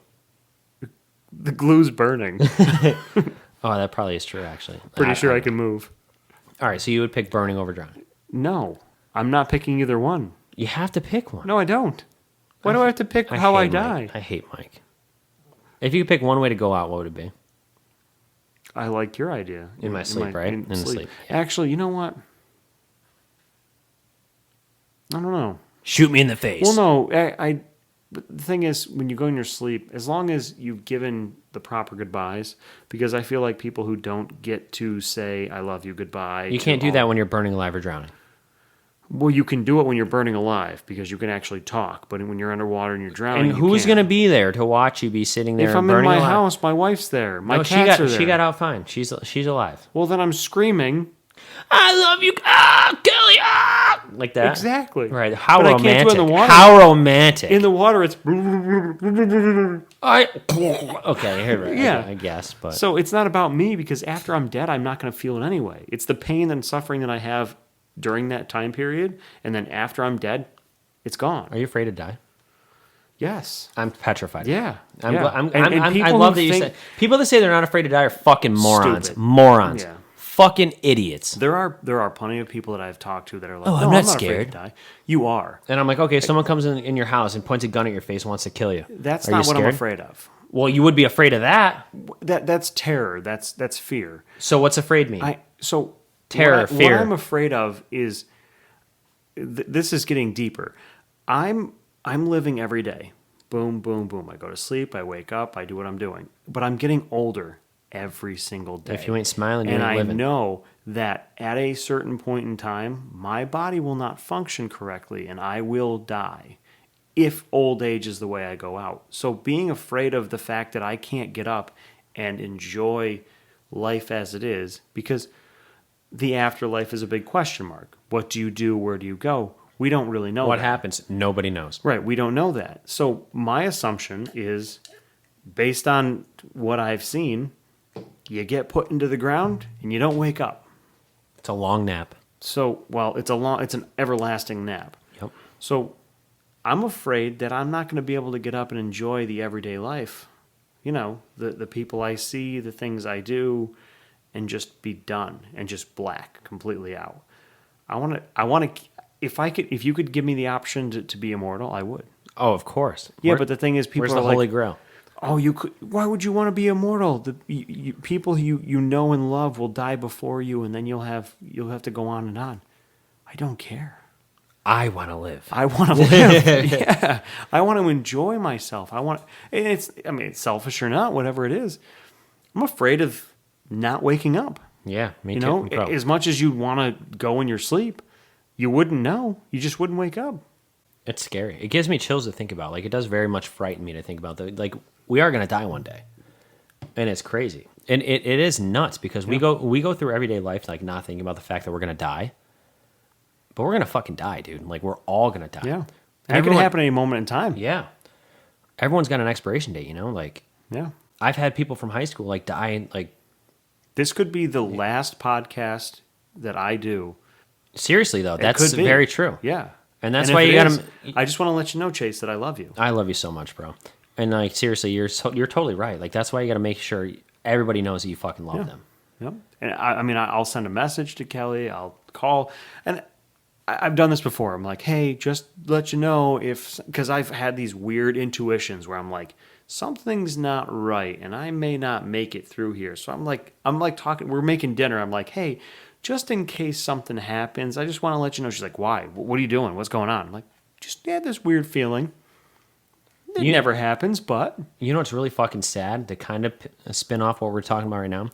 The glue's burning. Oh, that probably is true, actually. Pretty sure I can move. All right, so you would pick burning over drowning. No, I'm not picking either one. You have to pick one. No, I don't. Why do I have to pick how I hate die? Mike. I hate Mike. If you could pick one way to go out, what would it be? I like your idea. In my sleep, right? In the sleep, yeah. Actually, you know what? I don't know. Shoot me in the face. Well, no. But the thing is, when you go in your sleep, as long as you've given the proper goodbyes, because I feel like people who don't get to say "I love you" goodbye. You can't do that when you're burning alive or drowning. Well, you can do it when you're burning alive because you can actually talk. But when you're underwater and you're drowning, And who's going to be there to watch you be sitting there If I'm in burning my alive? house, my wife's there. My No, cats are there. she got out fine. She's alive. Well, then I'm screaming. I love you, Kelly, like that. Exactly. Right. How But I romantic. can't do it in the water. How romantic. In the water, it's Okay, here, Yeah. I guess, but so it's not about me because after I'm dead, I'm not going to feel it anyway. It's the pain and suffering that I have during that time period, and then after I'm dead, it's gone. are you afraid to die? Yes. I'm petrified. Yeah. I'm, yeah. I'm, And I'm, people I love who that you think- said people that say they're not afraid to die are fucking morons. Stupid. Morons. Yeah. Fucking idiots. There are plenty of people that I've talked to that are like, Oh, no, I'm I'm not not afraid scared." to die. You are. And I'm like, okay, someone comes in your house and points a gun at your face and wants to kill you. That's Are you not what I'm scared? afraid of. Well, you would be afraid of that. That's terror. That's fear. So what's afraid mean? Terror, fear. What I'm afraid of is this is getting deeper. I'm living every day. Boom, boom, boom. I go to sleep. I wake up. I do what I'm doing. But I'm getting older every single day. If you ain't smiling, you and ain't I living. know that at a certain point in time, my body will not function correctly, and I will die if old age is the way I go out. So being afraid of the fact that I can't get up and enjoy life as it is, because the afterlife is a big question mark. What do you do? Where do you go? We don't really know What that. happens? Nobody knows. Right, we don't know that. So my assumption is, based on what I've seen, you get put into the ground and you don't wake up. It's a long nap. So, it's an everlasting nap. Yep. So I'm afraid that I'm not going to be able to get up and enjoy the everyday life. You know, the people I see, the things I do, and just be done and just black completely out. I want to. If you could give me the option to be immortal, I would. Oh, of course. Yeah, but the thing is, people where's are the like, Holy Grail? "Oh, you could. Why would you want to be immortal? People you know and love will die before you, and then you'll have to go on and on." I don't care. I want to live. I want to live. Yeah. I want to enjoy myself. It's selfish or not, whatever it is. I'm afraid of not waking up. Yeah, me You too. know, bro. as much as you want to go in your sleep, you wouldn't know. You just wouldn't wake up. It's scary. It gives me chills to think about. Like, it does very much frighten me to think about. Like, we are going to die one day. And it's crazy. And it is nuts because we go through everyday life, like, not thinking about the fact that we're going to die. But we're going to fucking die, dude. Like, we're all going to die. Yeah. And it can happen at any moment in time. Yeah. Everyone's got an expiration date, you know? Like, Yeah. I've had people from high school, like, die, like, This could be the last podcast that I do. seriously, though. It That's could be. very true. Yeah. And that's if why it you got is, to... I just want to let you know, Chase, that I love you. I love you so much, bro. And, like, seriously, you're totally right. Like, that's why you got to make sure everybody knows that you fucking love them. Yep. And I'll send a message to Kelly. I'll call. And I've done this before. I'm like, hey, just let you know because I've had these weird intuitions where I'm like, something's not right and I may not make it through here. So I'm like talking, we're making dinner. I'm like, hey, just in case something happens, I just want to let you know. She's like, why? What are you doing? What's going on? I'm like, just had this weird feeling. It never happens, but. You know what's really fucking sad? To kind of spin off what we're talking about right now.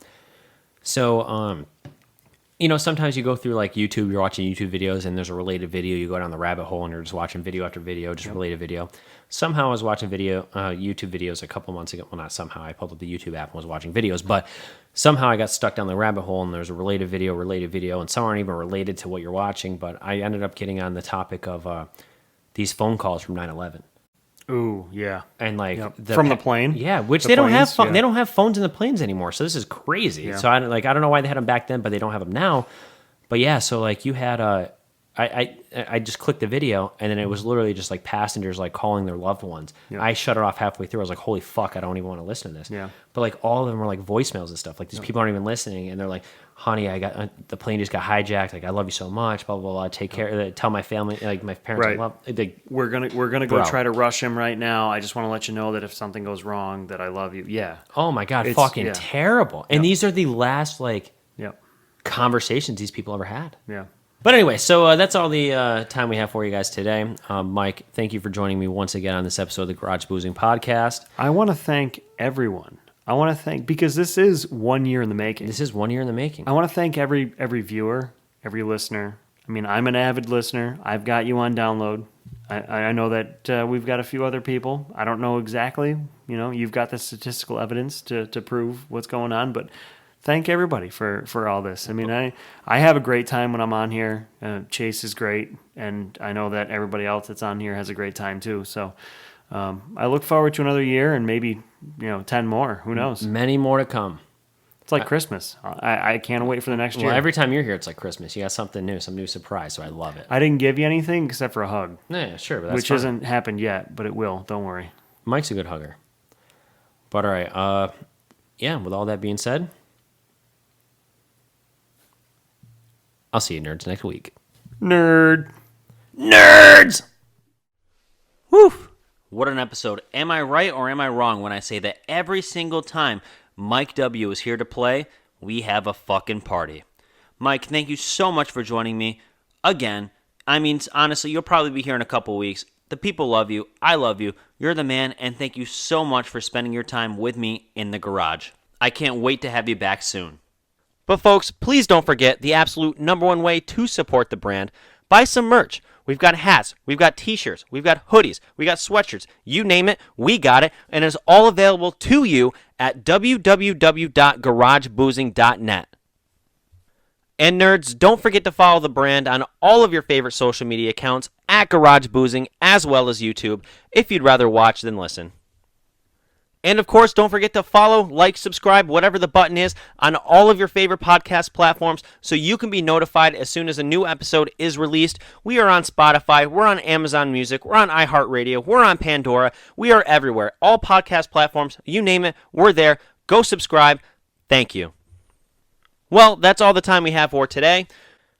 So, you know, sometimes you go through like YouTube, you're watching YouTube videos and there's a related video, you go down the rabbit hole and you're just watching video after video, just related video. Somehow I was watching YouTube videos a couple months ago. Well, not somehow. I pulled up the YouTube app and was watching videos, but somehow I got stuck down the rabbit hole and there's a related video, and some aren't even related to what you're watching, but I ended up getting on the topic of these phone calls from 9/11. Ooh, yeah. And like From the plane? yeah, which The they don't have. planes, yeah. They don't have phones in the planes anymore. So this is crazy. Yeah. So I don't know why they had them back then, but they don't have them now. But yeah, so like you had I just clicked the video and then it was literally just like passengers like calling their loved ones. Yeah. I shut it off halfway through. I was like, holy fuck, I don't even want to listen to this. Yeah. But like all of them were like voicemails and stuff. Like these people aren't even listening, and they're like, honey, I got the plane just got hijacked. Like I love you so much. Blah blah blah. Take care. Tell my family, like my parents, Right. I love. They, We're gonna go Bro. try to rush him right now. I just want to let you know that if something goes wrong, that I love you. Yeah. oh my god, It's- fucking yeah. terrible. And these are the last like Yep. conversations these people ever had. Yeah. But anyway, so that's all the time we have for you guys today. Mike, thank you for joining me once again on this episode of the Garage Boozing Podcast. I want to thank everyone. Because this is 1 year in the making. This is 1 year in the making. I want to thank every viewer, every listener. I mean, I'm an avid listener. I've got you on download. I know that we've got a few other people. I don't know exactly. You know, you've got the statistical evidence to prove what's going on, but thank everybody for all this. I mean, I have a great time when I'm on here. Chase is great, and I know that everybody else that's on here has a great time too. So I look forward to another year and maybe 10 more. Who knows? Many more to come. It's like Christmas. I can't wait for the next year. Well, every time you're here, it's like Christmas. You got something new, some new surprise, so I love it. I didn't give you anything except for a hug, Yeah, sure, but that's which fine. hasn't happened yet, but it will. Don't worry. Mike's a good hugger. But all right, yeah, with all that being said, I'll see you nerds next week. Nerd. Nerds! Whew! What an episode. Am I right or am I wrong when I say that every single time Mike W. is here to play, we have a fucking party? Mike, thank you so much for joining me again. I mean, honestly, you'll probably be here in a couple weeks. The people love you. I love you. You're the man, and thank you so much for spending your time with me in the garage. I can't wait to have you back soon. But folks, please don't forget the absolute number one way to support the brand. Buy some merch. We've got hats, we've got t-shirts, we've got hoodies, we got sweatshirts. You name it, we got it. And it's all available to you at www.garageboozing.net. And nerds, don't forget to follow the brand on all of your favorite social media accounts at Garage Boozing, as well as YouTube, if you'd rather watch than listen. And of course, don't forget to follow, like, subscribe, whatever the button is, on all of your favorite podcast platforms so you can be notified as soon as a new episode is released. We are on Spotify, we're on Amazon Music, we're on iHeartRadio, we're on Pandora, we are everywhere. All podcast platforms, you name it, we're there. Go subscribe. Thank you. Well, that's all the time we have for today.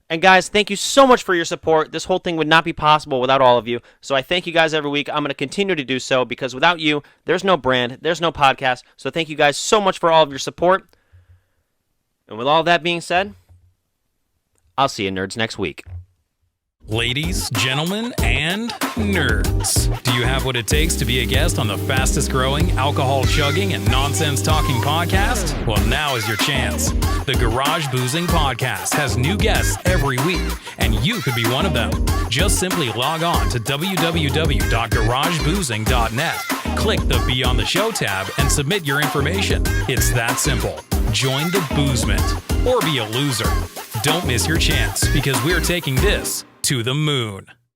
And guys, thank you so much for your support. This whole thing would not be possible without all of you. So I thank you guys every week. I'm going to continue to do so because without you, there's no brand, there's no podcast. So thank you guys so much for all of your support. And with all that being said, I'll see you nerds next week. Ladies, gentlemen, and nerds. Do you have what it takes to be a guest on the fastest growing, alcohol chugging, and nonsense talking podcast? Well, now is your chance. The Garage Boozing Podcast has new guests every week, and you could be one of them. Just simply log on to www.garageboozing.net, click the Be on the Show tab, and submit your information. It's that simple. Join the boozement, or be a loser. Don't miss your chance, because we're taking this to the moon.